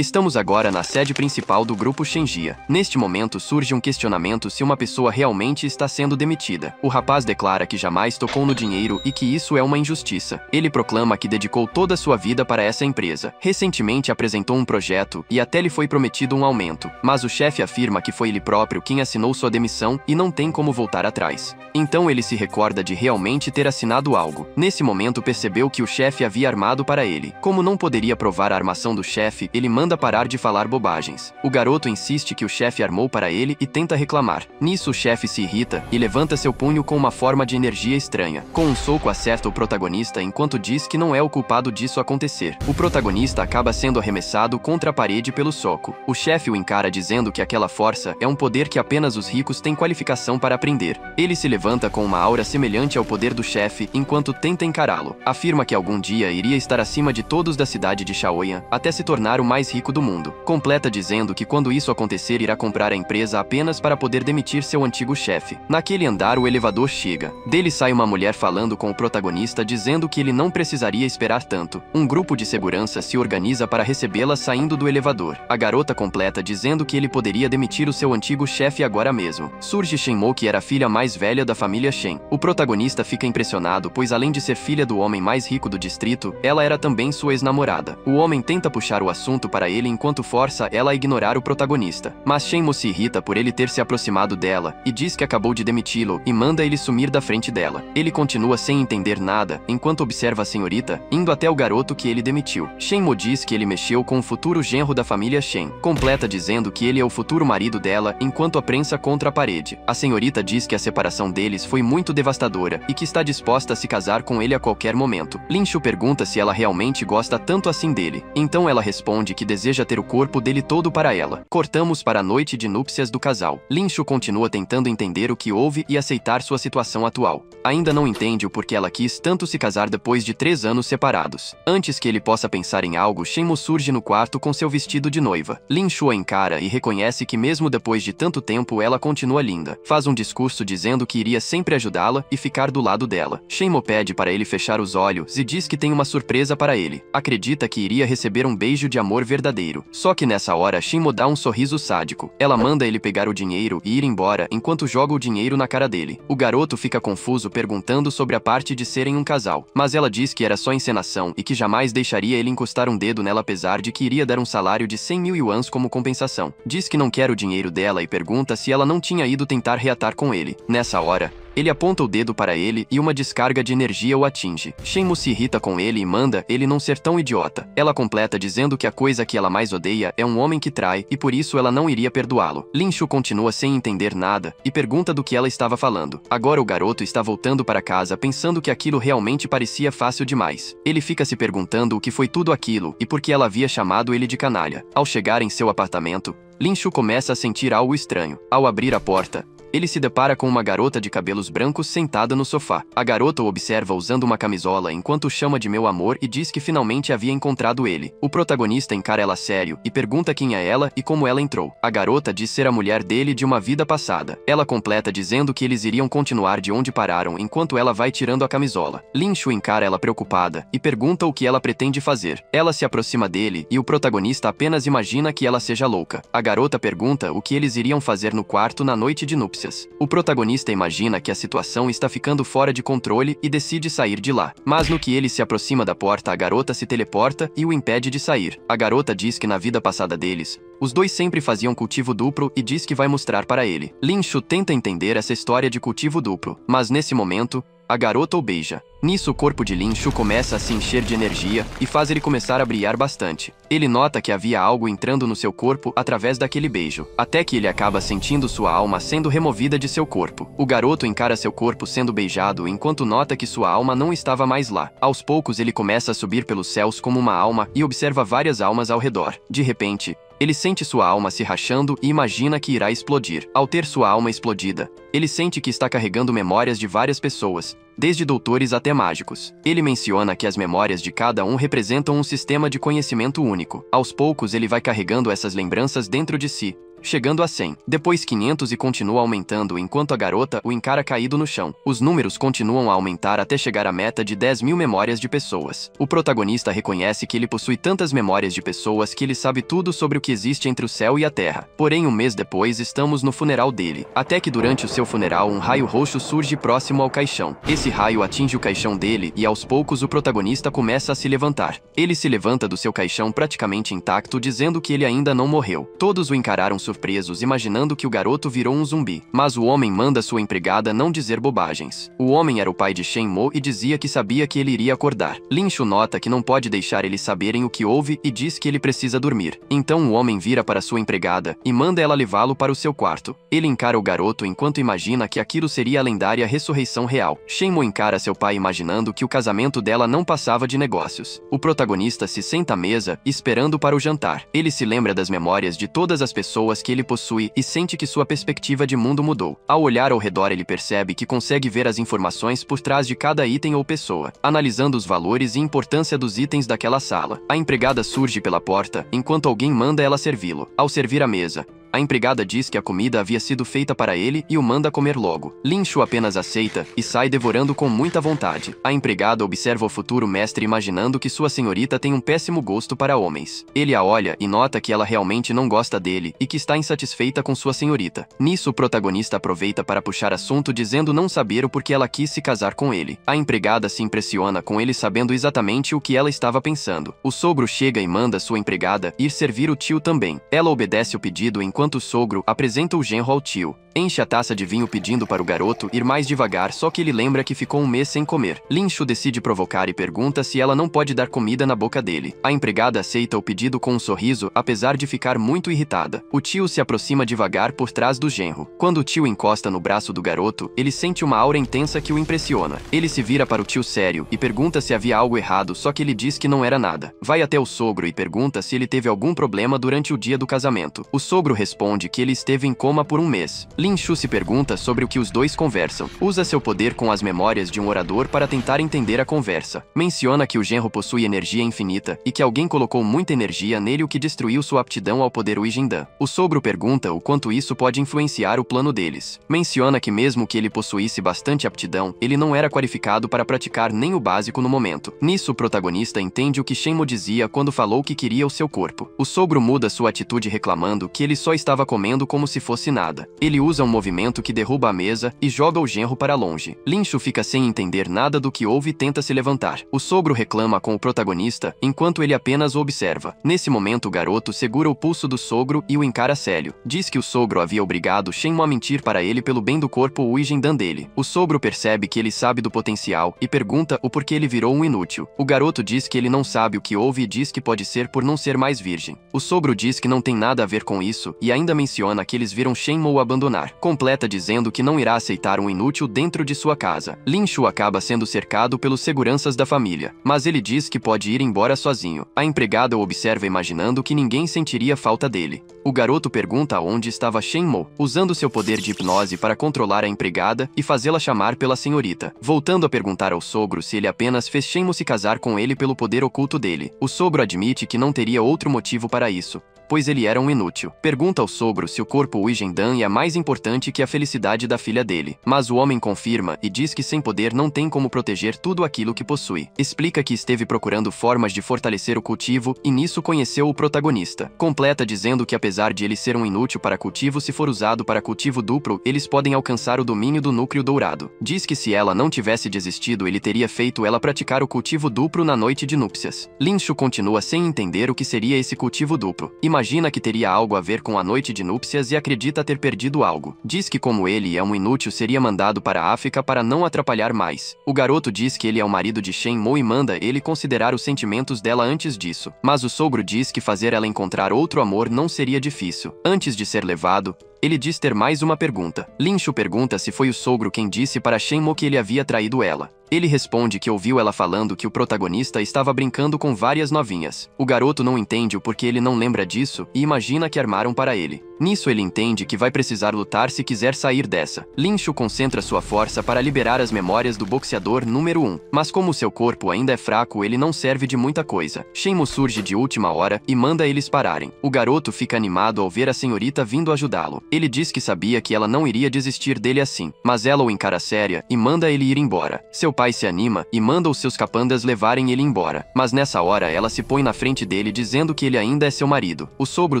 Estamos agora na sede principal do grupo Shenjia. Neste momento surge um questionamento se uma pessoa realmente está sendo demitida. O rapaz declara que jamais tocou no dinheiro e que isso é uma injustiça. Ele proclama que dedicou toda a sua vida para essa empresa. Recentemente apresentou um projeto e até lhe foi prometido um aumento, mas o chefe afirma que foi ele próprio quem assinou sua demissão e não tem como voltar atrás. Então ele se recorda de realmente ter assinado algo. Nesse momento percebeu que o chefe havia armado para ele. Como não poderia provar a armação do chefe, ele manda parar de falar bobagens. O garoto insiste que o chefe armou para ele e tenta reclamar. Nisso o chefe se irrita e levanta seu punho com uma forma de energia estranha. Com um soco acerta o protagonista enquanto diz que não é o culpado disso acontecer. O protagonista acaba sendo arremessado contra a parede pelo soco. O chefe o encara dizendo que aquela força é um poder que apenas os ricos têm qualificação para aprender. Ele se levanta com uma aura semelhante ao poder do chefe enquanto tenta encará-lo. Afirma que algum dia iria estar acima de todos da cidade de Shaoyan até se tornar o mais rico do mundo. Completa dizendo que quando isso acontecer irá comprar a empresa apenas para poder demitir seu antigo chefe. Naquele andar o elevador chega. Dele sai uma mulher falando com o protagonista dizendo que ele não precisaria esperar tanto. Um grupo de segurança se organiza para recebê-la saindo do elevador. A garota completa dizendo que ele poderia demitir o seu antigo chefe agora mesmo. Surge Shenmo, que era a filha mais velha da família Shen. O protagonista fica impressionado, pois além de ser filha do homem mais rico do distrito, ela era também sua ex-namorada. O homem tenta puxar o assunto para ele enquanto força ela a ignorar o protagonista. Mas Shenmo se irrita por ele ter se aproximado dela e diz que acabou de demiti-lo e manda ele sumir da frente dela. Ele continua sem entender nada enquanto observa a senhorita indo até o garoto que ele demitiu. Shenmo diz que ele mexeu com o futuro genro da família Shen. Completa dizendo que ele é o futuro marido dela enquanto a prensa contra a parede. A senhorita diz que a separação deles foi muito devastadora e que está disposta a se casar com ele a qualquer momento. Lin Shu pergunta se ela realmente gosta tanto assim dele. Então ela responde que deseja ter o corpo dele todo para ela. Cortamos para a noite de núpcias do casal. Lin Shu continua tentando entender o que houve e aceitar sua situação atual. Ainda não entende o porquê ela quis tanto se casar depois de 3 anos separados. Antes que ele possa pensar em algo, Shenmo surge no quarto com seu vestido de noiva. Lin Shu a encara e reconhece que mesmo depois de tanto tempo ela continua linda. Faz um discurso dizendo que iria sempre ajudá-la e ficar do lado dela. Shenmo pede para ele fechar os olhos e diz que tem uma surpresa para ele. Acredita que iria receber um beijo de amor verdadeiro. Só que nessa hora Shenmo dá um sorriso sádico. Ela manda ele pegar o dinheiro e ir embora enquanto joga o dinheiro na cara dele. O garoto fica confuso perguntando sobre a parte de serem um casal. Mas ela diz que era só encenação e que jamais deixaria ele encostar um dedo nela, apesar de que iria dar um salário de 100 mil yuans como compensação. Diz que não quer o dinheiro dela e pergunta se ela não tinha ido tentar reatar com ele. Nessa hora, ele aponta o dedo para ele e uma descarga de energia o atinge. Shenmo se irrita com ele e manda ele não ser tão idiota. Ela completa dizendo que a coisa que ela mais odeia é um homem que trai e por isso ela não iria perdoá-lo. Lin Shu continua sem entender nada e pergunta do que ela estava falando. Agora o garoto está voltando para casa pensando que aquilo realmente parecia fácil demais. Ele fica se perguntando o que foi tudo aquilo e por que ela havia chamado ele de canalha. Ao chegar em seu apartamento, Lin Shu começa a sentir algo estranho. Ao abrir a porta, ele se depara com uma garota de cabelos brancos sentada no sofá. A garota o observa usando uma camisola enquanto o chama de meu amor e diz que finalmente havia encontrado ele. O protagonista encara ela sério e pergunta quem é ela e como ela entrou. A garota diz ser a mulher dele de uma vida passada. Ela completa dizendo que eles iriam continuar de onde pararam enquanto ela vai tirando a camisola. Lin Shu encara ela preocupada e pergunta o que ela pretende fazer. Ela se aproxima dele e o protagonista apenas imagina que ela seja louca. A garota pergunta o que eles iriam fazer no quarto na noite de núpcias. O protagonista imagina que a situação está ficando fora de controle e decide sair de lá. Mas no que ele se aproxima da porta, a garota se teleporta e o impede de sair. A garota diz que na vida passada deles, os dois sempre faziam cultivo duplo e diz que vai mostrar para ele. Lin Shu tenta entender essa história de cultivo duplo, mas nesse momento, a garota o beija. Nisso o corpo de Lin Shu começa a se encher de energia e faz ele começar a brilhar bastante. Ele nota que havia algo entrando no seu corpo através daquele beijo, até que ele acaba sentindo sua alma sendo removida de seu corpo. O garoto encara seu corpo sendo beijado enquanto nota que sua alma não estava mais lá. Aos poucos ele começa a subir pelos céus como uma alma e observa várias almas ao redor. De repente, ele sente sua alma se rachando e imagina que irá explodir. Ao ter sua alma explodida, ele sente que está carregando memórias de várias pessoas, desde doutores até mágicos. Ele menciona que as memórias de cada um representam um sistema de conhecimento único. Aos poucos ele vai carregando essas lembranças dentro de si, chegando a 100. Depois 500 e continua aumentando enquanto a garota o encara caído no chão. Os números continuam a aumentar até chegar à meta de 10.000 memórias de pessoas. O protagonista reconhece que ele possui tantas memórias de pessoas que ele sabe tudo sobre o que existe entre o céu e a terra. Porém, um mês depois estamos no funeral dele. Até que durante o seu funeral um raio roxo surge próximo ao caixão. Esse raio atinge o caixão dele e aos poucos o protagonista começa a se levantar. Ele se levanta do seu caixão praticamente intacto, dizendo que ele ainda não morreu. Todos o encararam surpresos, imaginando que o garoto virou um zumbi. Mas o homem manda sua empregada não dizer bobagens. O homem era o pai de Shenmue e dizia que sabia que ele iria acordar. Lin Shu nota que não pode deixar eles saberem o que houve e diz que ele precisa dormir. Então o homem vira para sua empregada e manda ela levá-lo para o seu quarto. Ele encara o garoto enquanto imagina que aquilo seria a lendária ressurreição real. Shenmue encara seu pai imaginando que o casamento dela não passava de negócios. O protagonista se senta à mesa, esperando para o jantar. Ele se lembra das memórias de todas as pessoas que ele possui e sente que sua perspectiva de mundo mudou. Ao olhar ao redor, ele percebe que consegue ver as informações por trás de cada item ou pessoa, analisando os valores e importância dos itens daquela sala. A empregada surge pela porta, enquanto alguém manda ela servi-lo. Ao servir a mesa, a empregada diz que a comida havia sido feita para ele e o manda comer logo. Lin Shu apenas aceita e sai devorando com muita vontade. A empregada observa o futuro mestre imaginando que sua senhorita tem um péssimo gosto para homens. Ele a olha e nota que ela realmente não gosta dele e que está insatisfeita com sua senhorita. Nisso, o protagonista aproveita para puxar assunto dizendo não saber o porquê ela quis se casar com ele. A empregada se impressiona com ele sabendo exatamente o que ela estava pensando. O sogro chega e manda sua empregada ir servir o tio também. Ela obedece o pedido enquanto o sogro apresenta o genro ao tio. Enche a taça de vinho pedindo para o garoto ir mais devagar, só que ele lembra que ficou um mês sem comer. Lin Shu decide provocar e pergunta se ela não pode dar comida na boca dele. A empregada aceita o pedido com um sorriso, apesar de ficar muito irritada. O tio se aproxima devagar por trás do genro. Quando o tio encosta no braço do garoto, ele sente uma aura intensa que o impressiona. Ele se vira para o tio sério e pergunta se havia algo errado, só que ele diz que não era nada. Vai até o sogro e pergunta se ele teve algum problema durante o dia do casamento. O sogro responde que ele esteve em coma por um mês. Lin Shu se pergunta sobre o que os dois conversam. Usa seu poder com as memórias de um orador para tentar entender a conversa. Menciona que o genro possui energia infinita e que alguém colocou muita energia nele, o que destruiu sua aptidão ao poder Wijindan. O sogro pergunta o quanto isso pode influenciar o plano deles. Menciona que mesmo que ele possuísse bastante aptidão, ele não era qualificado para praticar nem o básico no momento. Nisso, o protagonista entende o que Shenmue dizia quando falou que queria o seu corpo. O sogro muda sua atitude reclamando que ele só estava comendo como se fosse nada. Ele usa um movimento que derruba a mesa e joga o genro para longe. Lin Shu fica sem entender nada do que houve e tenta se levantar. O sogro reclama com o protagonista, enquanto ele apenas o observa. Nesse momento, o garoto segura o pulso do sogro e o encara sério. Diz que o sogro havia obrigado Shenmue a mentir para ele pelo bem do corpo Wijindan dele. O sogro percebe que ele sabe do potencial e pergunta o porquê ele virou um inútil. O garoto diz que ele não sabe o que houve e diz que pode ser por não ser mais virgem. O sogro diz que não tem nada a ver com isso e ainda menciona que eles viram Shenmue abandonar. Completa dizendo que não irá aceitar um inútil dentro de sua casa. Lin Shu acaba sendo cercado pelos seguranças da família, mas ele diz que pode ir embora sozinho. A empregada o observa imaginando que ninguém sentiria falta dele. O garoto pergunta onde estava Shenmue, usando seu poder de hipnose para controlar a empregada e fazê-la chamar pela senhorita. Voltando a perguntar ao sogro se ele apenas fez Shenmue se casar com ele pelo poder oculto dele. O sogro admite que não teria outro motivo para isso, pois ele era um inútil. Pergunta ao sogro se o corpo Wijindan é mais importante que a felicidade da filha dele. Mas o homem confirma e diz que sem poder não tem como proteger tudo aquilo que possui. Explica que esteve procurando formas de fortalecer o cultivo e nisso conheceu o protagonista. Completa dizendo que apesar de ele ser um inútil para cultivo, se for usado para cultivo duplo, eles podem alcançar o domínio do núcleo dourado. Diz que se ela não tivesse desistido, ele teria feito ela praticar o cultivo duplo na noite de núpcias. Lin Shu continua sem entender o que seria esse cultivo duplo. Imagina que teria algo a ver com a noite de núpcias e acredita ter perdido algo. Diz que como ele é um inútil, seria mandado para a África para não atrapalhar mais. O garoto diz que ele é o marido de Shenmue e manda ele considerar os sentimentos dela antes disso. Mas o sogro diz que fazer ela encontrar outro amor não seria difícil. Antes de ser levado, ele diz ter mais uma pergunta. Lin Shu pergunta se foi o sogro quem disse para Shenmue que ele havia traído ela. Ele responde que ouviu ela falando que o protagonista estava brincando com várias novinhas. O garoto não entende o porquê ele não lembra disso e imagina que armaram para ele. Nisso ele entende que vai precisar lutar se quiser sair dessa. Lin Shu concentra sua força para liberar as memórias do boxeador número 1. Mas como seu corpo ainda é fraco, ele não serve de muita coisa. Shenmue surge de última hora e manda eles pararem. O garoto fica animado ao ver a senhorita vindo ajudá-lo. Ele diz que sabia que ela não iria desistir dele assim, mas ela o encara séria e manda ele ir embora. Seu pai se anima e manda os seus capandas levarem ele embora. Mas nessa hora ela se põe na frente dele dizendo que ele ainda é seu marido. O sogro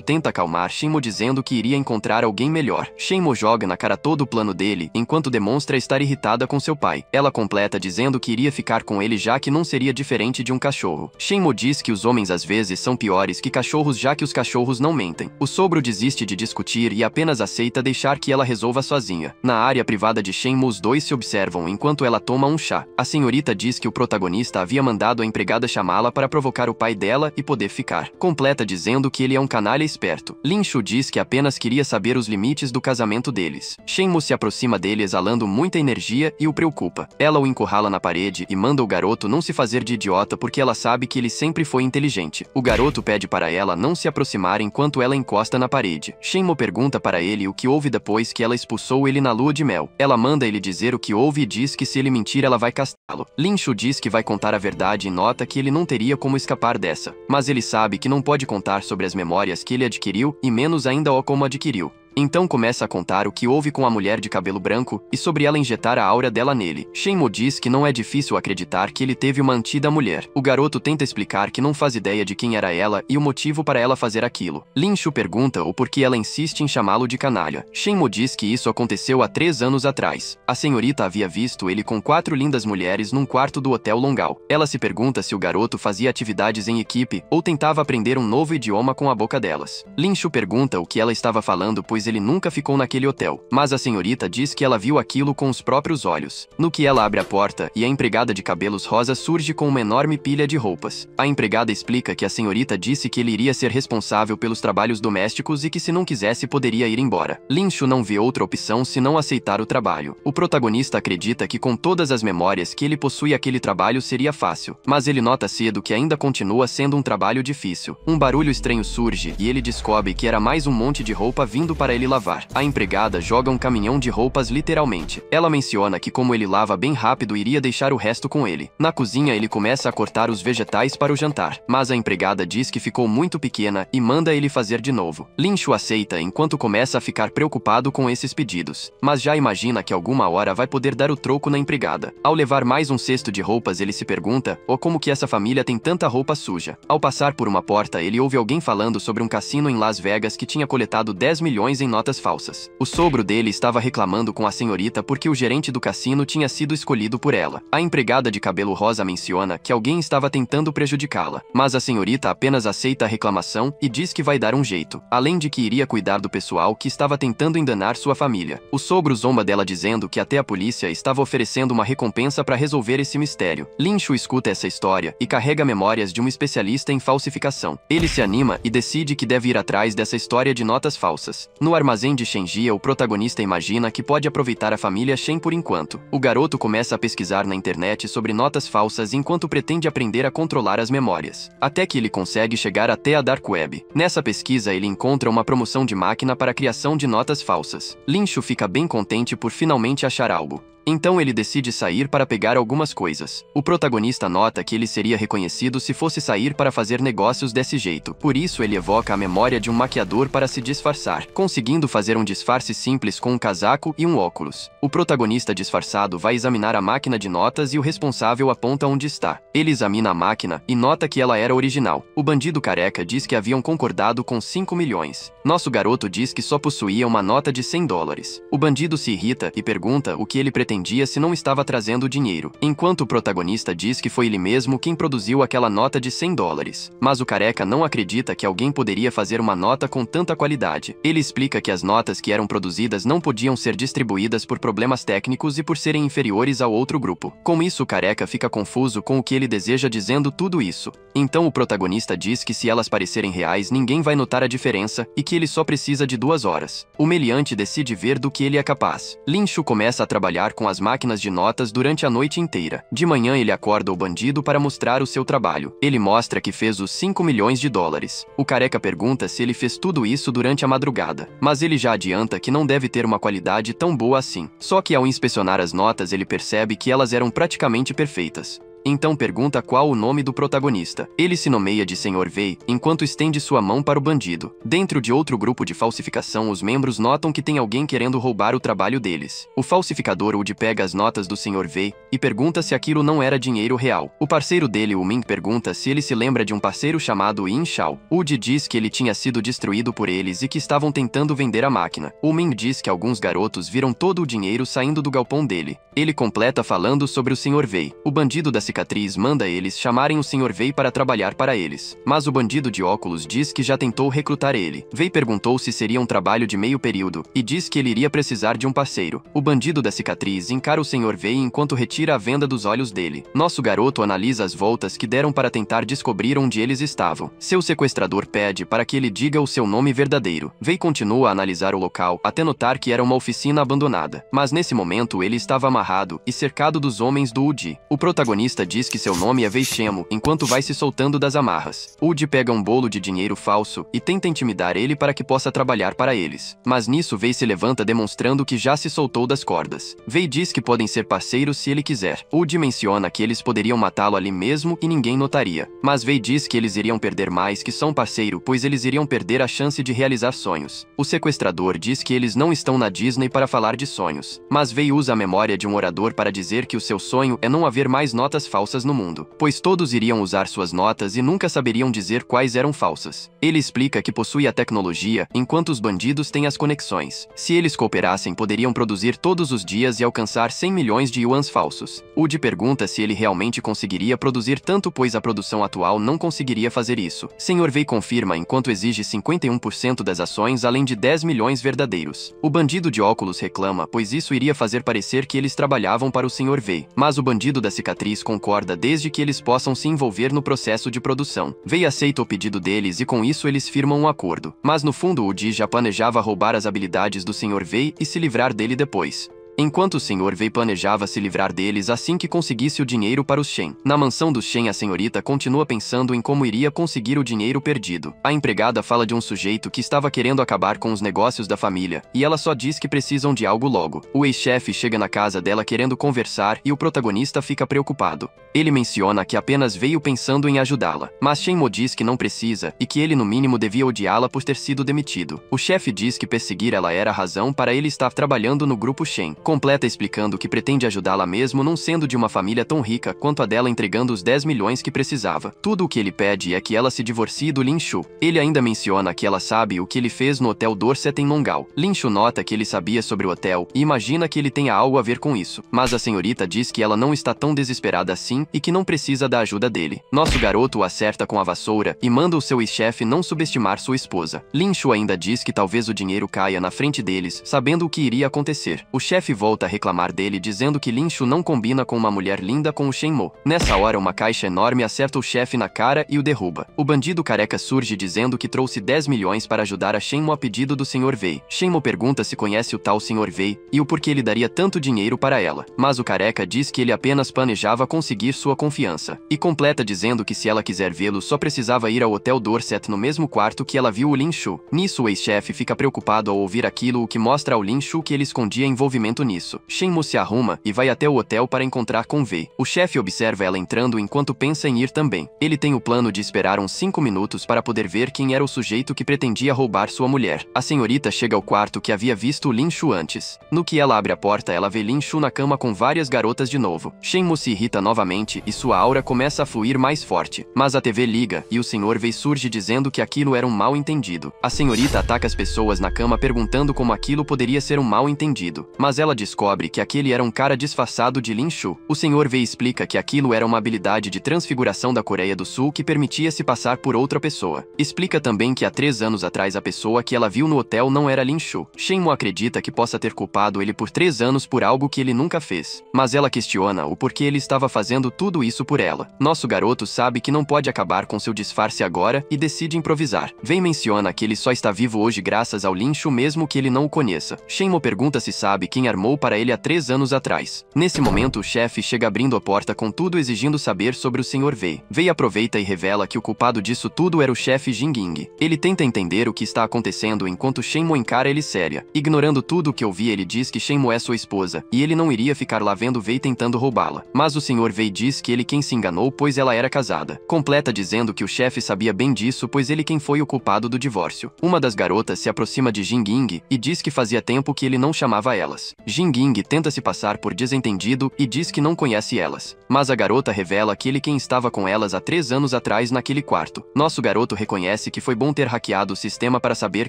tenta acalmar Shenmue dizendo que iria encontrar alguém melhor. Shenmue joga na cara todo o plano dele, enquanto demonstra estar irritada com seu pai. Ela completa dizendo que iria ficar com ele já que não seria diferente de um cachorro. Shenmue diz que os homens às vezes são piores que cachorros já que os cachorros não mentem. O sogro desiste de discutir e apenas aceita deixar que ela resolva sozinha. Na área privada de Shenmue, os dois se observam enquanto ela toma um chá. A senhorita diz que o protagonista havia mandado a empregada chamá-la para provocar o pai dela e poder ficar. Completa dizendo que ele é um canalha esperto. Lin Shu diz que apenas queria saber os limites do casamento deles. Shenmue se aproxima dele exalando muita energia e o preocupa. Ela o encurrala na parede e manda o garoto não se fazer de idiota porque ela sabe que ele sempre foi inteligente. O garoto pede para ela não se aproximar enquanto ela encosta na parede. Shenmue pergunta para ele o que houve depois que ela expulsou ele na lua de mel. Ela manda ele dizer o que houve e diz que se ele mentir ela vai castrá-lo. Lin Shu diz que vai contar a verdade e nota que ele não teria como escapar dessa. Mas ele sabe que não pode contar sobre as memórias que ele adquiriu e menos ainda o como adquiriu. Então começa a contar o que houve com a mulher de cabelo branco e sobre ela injetar a aura dela nele. Shenmue diz que não é difícil acreditar que ele teve uma antiga mulher. O garoto tenta explicar que não faz ideia de quem era ela e o motivo para ela fazer aquilo. Lin Shu pergunta o porquê ela insiste em chamá-lo de canalha. Shenmue diz que isso aconteceu há 3 anos atrás. A senhorita havia visto ele com 4 lindas mulheres num quarto do Hotel Longal. Ela se pergunta se o garoto fazia atividades em equipe ou tentava aprender um novo idioma com a boca delas. Lin Shu pergunta o que ela estava falando pois ele nunca ficou naquele hotel, mas a senhorita diz que ela viu aquilo com os próprios olhos. No que ela abre a porta e a empregada de cabelos rosa surge com uma enorme pilha de roupas. A empregada explica que a senhorita disse que ele iria ser responsável pelos trabalhos domésticos e que se não quisesse poderia ir embora. Lin Shu não vê outra opção senão aceitar o trabalho. O protagonista acredita que com todas as memórias que ele possui aquele trabalho seria fácil, mas ele nota cedo que ainda continua sendo um trabalho difícil. Um barulho estranho surge e ele descobre que era mais um monte de roupa vindo para ele lavar. A empregada joga um caminhão de roupas literalmente. Ela menciona que como ele lava bem rápido iria deixar o resto com ele. Na cozinha ele começa a cortar os vegetais para o jantar, mas a empregada diz que ficou muito pequena e manda ele fazer de novo. Lin Shu aceita enquanto começa a ficar preocupado com esses pedidos, mas já imagina que alguma hora vai poder dar o troco na empregada. Ao levar mais um cesto de roupas ele se pergunta como que essa família tem tanta roupa suja. Ao passar por uma porta ele ouve alguém falando sobre um cassino em Las Vegas que tinha coletado 10 milhões em notas falsas. O sogro dele estava reclamando com a senhorita porque o gerente do cassino tinha sido escolhido por ela. A empregada de cabelo rosa menciona que alguém estava tentando prejudicá-la, mas a senhorita apenas aceita a reclamação e diz que vai dar um jeito, além de que iria cuidar do pessoal que estava tentando enganar sua família. O sogro zomba dela dizendo que até a polícia estava oferecendo uma recompensa para resolver esse mistério. Lin Shu escuta essa história e carrega memórias de um especialista em falsificação. Ele se anima e decide que deve ir atrás dessa história de notas falsas. No armazém de Shenjia, o protagonista imagina que pode aproveitar a família Shen por enquanto. O garoto começa a pesquisar na internet sobre notas falsas enquanto pretende aprender a controlar as memórias, até que ele consegue chegar até a Dark Web. Nessa pesquisa ele encontra uma promoção de máquina para a criação de notas falsas. Lin Shu fica bem contente por finalmente achar algo. Então ele decide sair para pegar algumas coisas. O protagonista nota que ele seria reconhecido se fosse sair para fazer negócios desse jeito. Por isso ele evoca a memória de um maquiador para se disfarçar, conseguindo fazer um disfarce simples com um casaco e um óculos. O protagonista disfarçado vai examinar a máquina de notas e o responsável aponta onde está. Ele examina a máquina e nota que ela era original. O bandido careca diz que haviam concordado com 5 milhões. Nosso garoto diz que só possuía uma nota de 100 dólares. O bandido se irrita e pergunta o que ele pretendia se não estava trazendo o dinheiro, enquanto o protagonista diz que foi ele mesmo quem produziu aquela nota de 100 dólares. Mas o careca não acredita que alguém poderia fazer uma nota com tanta qualidade. Ele explica que as notas que eram produzidas não podiam ser distribuídas por problemas técnicos e por serem inferiores ao outro grupo. Com isso, o careca fica confuso com o que ele deseja dizendo tudo isso. Então o protagonista diz que se elas parecerem reais ninguém vai notar a diferença e que ele só precisa de 2 horas. O meliante decide ver do que ele é capaz. Lin Shu começa a trabalhar com as máquinas de notas durante a noite inteira. De manhã ele acorda o bandido para mostrar o seu trabalho. Ele mostra que fez os 5 milhões de dólares. O careca pergunta se ele fez tudo isso durante a madrugada, mas ele já adianta que não deve ter uma qualidade tão boa assim. Só que ao inspecionar as notas ele percebe que elas eram praticamente perfeitas. Então pergunta qual o nome do protagonista. Ele se nomeia de Sr. Vey, enquanto estende sua mão para o bandido. Dentro de outro grupo de falsificação, os membros notam que tem alguém querendo roubar o trabalho deles. O falsificador Woody pega as notas do Sr. Vey e pergunta se aquilo não era dinheiro real. O parceiro dele, o Ming, pergunta se ele se lembra de um parceiro chamado Yin Shao. Woody diz que ele tinha sido destruído por eles e que estavam tentando vender a máquina. O Ming diz que alguns garotos viram todo o dinheiro saindo do galpão dele. Ele completa falando sobre o Sr. Vey. O bandido da cicatriz manda eles chamarem o Sr. Vey para trabalhar para eles. Mas o bandido de óculos diz que já tentou recrutar ele. Vey perguntou se seria um trabalho de meio período e diz que ele iria precisar de um parceiro. O bandido da cicatriz encara o Sr. Vey enquanto retira a venda dos olhos dele. Nosso garoto analisa as voltas que deram para tentar descobrir onde eles estavam. Seu sequestrador pede para que ele diga o seu nome verdadeiro. Vey continua a analisar o local até notar que era uma oficina abandonada. Mas nesse momento ele estava amarrado e cercado dos homens do Woody. O protagonista diz que seu nome é Vei Shemo, enquanto vai se soltando das amarras. Woody pega um bolo de dinheiro falso e tenta intimidar ele para que possa trabalhar para eles. Mas nisso Vei se levanta demonstrando que já se soltou das cordas. Vei diz que podem ser parceiros se ele quiser. Woody menciona que eles poderiam matá-lo ali mesmo e ninguém notaria. Mas Vei diz que eles iriam perder mais que só um parceiro, pois eles iriam perder a chance de realizar sonhos. O sequestrador diz que eles não estão na Disney para falar de sonhos. Mas Vei usa a memória de um orador para dizer que o seu sonho é não haver mais notas falsas no mundo, pois todos iriam usar suas notas e nunca saberiam dizer quais eram falsas. Ele explica que possui a tecnologia, enquanto os bandidos têm as conexões. Se eles cooperassem, poderiam produzir todos os dias e alcançar 100 milhões de yuans falsos. Woody pergunta se ele realmente conseguiria produzir tanto, pois a produção atual não conseguiria fazer isso. Sr. Vei confirma enquanto exige 51% das ações além de 10 milhões verdadeiros. O bandido de óculos reclama, pois isso iria fazer parecer que eles trabalhavam para o Sr. Vei. Mas o bandido da cicatriz concorda desde que eles possam se envolver no processo de produção. Vei aceita o pedido deles e com isso eles firmam um acordo. Mas no fundo Woody já planejava roubar as habilidades do Sr. Vei e se livrar dele depois. Enquanto o Sr. Vei planejava se livrar deles assim que conseguisse o dinheiro para os Shen. Na mansão dos Shen, a senhorita continua pensando em como iria conseguir o dinheiro perdido. A empregada fala de um sujeito que estava querendo acabar com os negócios da família, e ela só diz que precisam de algo logo. O ex-chefe chega na casa dela querendo conversar e o protagonista fica preocupado. Ele menciona que apenas veio pensando em ajudá-la, mas Shenmo diz que não precisa e que ele no mínimo devia odiá-la por ter sido demitido. O chefe diz que perseguir ela era a razão para ele estar trabalhando no grupo Shen. Completa explicando que pretende ajudá-la mesmo não sendo de uma família tão rica quanto a dela, entregando os 10 milhões que precisava. Tudo o que ele pede é que ela se divorcie do Lin Shu. Ele ainda menciona que ela sabe o que ele fez no Hotel Dorset em Longao. Lin Shu nota que ele sabia sobre o hotel e imagina que ele tenha algo a ver com isso. Mas a senhorita diz que ela não está tão desesperada assim e que não precisa da ajuda dele. Nosso garoto o acerta com a vassoura e manda o seu ex-chefe não subestimar sua esposa. Lin Shu ainda diz que talvez o dinheiro caia na frente deles, sabendo o que iria acontecer. O chefe volta a reclamar dele, dizendo que Lin Shu não combina com uma mulher linda com o Shenmo. Nessa hora, uma caixa enorme acerta o chefe na cara e o derruba. O bandido careca surge dizendo que trouxe 10 milhões para ajudar a Shenmo a pedido do Sr. Vei. Shenmo pergunta se conhece o tal Sr. Vei e o porquê ele daria tanto dinheiro para ela. Mas o careca diz que ele apenas planejava conseguir sua confiança. E completa dizendo que se ela quiser vê-lo, só precisava ir ao Hotel Dorset no mesmo quarto que ela viu o Lin Shu. Nisso, o ex-chefe fica preocupado ao ouvir aquilo, o que mostra ao Lin Shu que ele escondia envolvimento nisso. Shenmo se arruma e vai até o hotel para encontrar com Vei. O chefe observa ela entrando enquanto pensa em ir também. Ele tem o plano de esperar uns 5 minutos para poder ver quem era o sujeito que pretendia roubar sua mulher. A senhorita chega ao quarto que havia visto o Lin Shu antes. No que ela abre a porta, ela vê Lin Shu na cama com várias garotas de novo. Shenmo se irrita novamente e sua aura começa a fluir mais forte. Mas a TV liga e o Sr. Vei surge dizendo que aquilo era um mal entendido. A senhorita ataca as pessoas na cama perguntando como aquilo poderia ser um mal entendido. Mas ela descobre que aquele era um cara disfarçado de Lin Shu. O Sr. Vei explica que aquilo era uma habilidade de transfiguração da Coreia do Sul que permitia se passar por outra pessoa. Explica também que há 3 anos atrás a pessoa que ela viu no hotel não era Lin Shu. Shenmo acredita que possa ter culpado ele por 3 anos por algo que ele nunca fez. Mas ela questiona o porquê ele estava fazendo tudo isso por ela. Nosso garoto sabe que não pode acabar com seu disfarce agora e decide improvisar. Vei menciona que ele só está vivo hoje graças ao Lin Shu mesmo que ele não o conheça. Shenmo pergunta se sabe quem armou informou para ele há 3 anos atrás. Nesse momento, o chefe chega abrindo a porta com tudo, exigindo saber sobre o Sr. Wei. Wei aproveita e revela que o culpado disso tudo era o chefe Jing Ying. Ele tenta entender o que está acontecendo enquanto Shenmo encara ele séria. Ignorando tudo o que ouvi, ele diz que Shenmo é sua esposa, e ele não iria ficar lá vendo Wei tentando roubá-la. Mas o Sr. Wei diz que ele quem se enganou, pois ela era casada. Completa dizendo que o chefe sabia bem disso, pois ele quem foi o culpado do divórcio. Uma das garotas se aproxima de Jing Ying e diz que fazia tempo que ele não chamava elas. Jing Ying tenta se passar por desentendido e diz que não conhece elas. Mas a garota revela que ele quem estava com elas há 3 anos atrás naquele quarto. Nosso garoto reconhece que foi bom ter hackeado o sistema para saber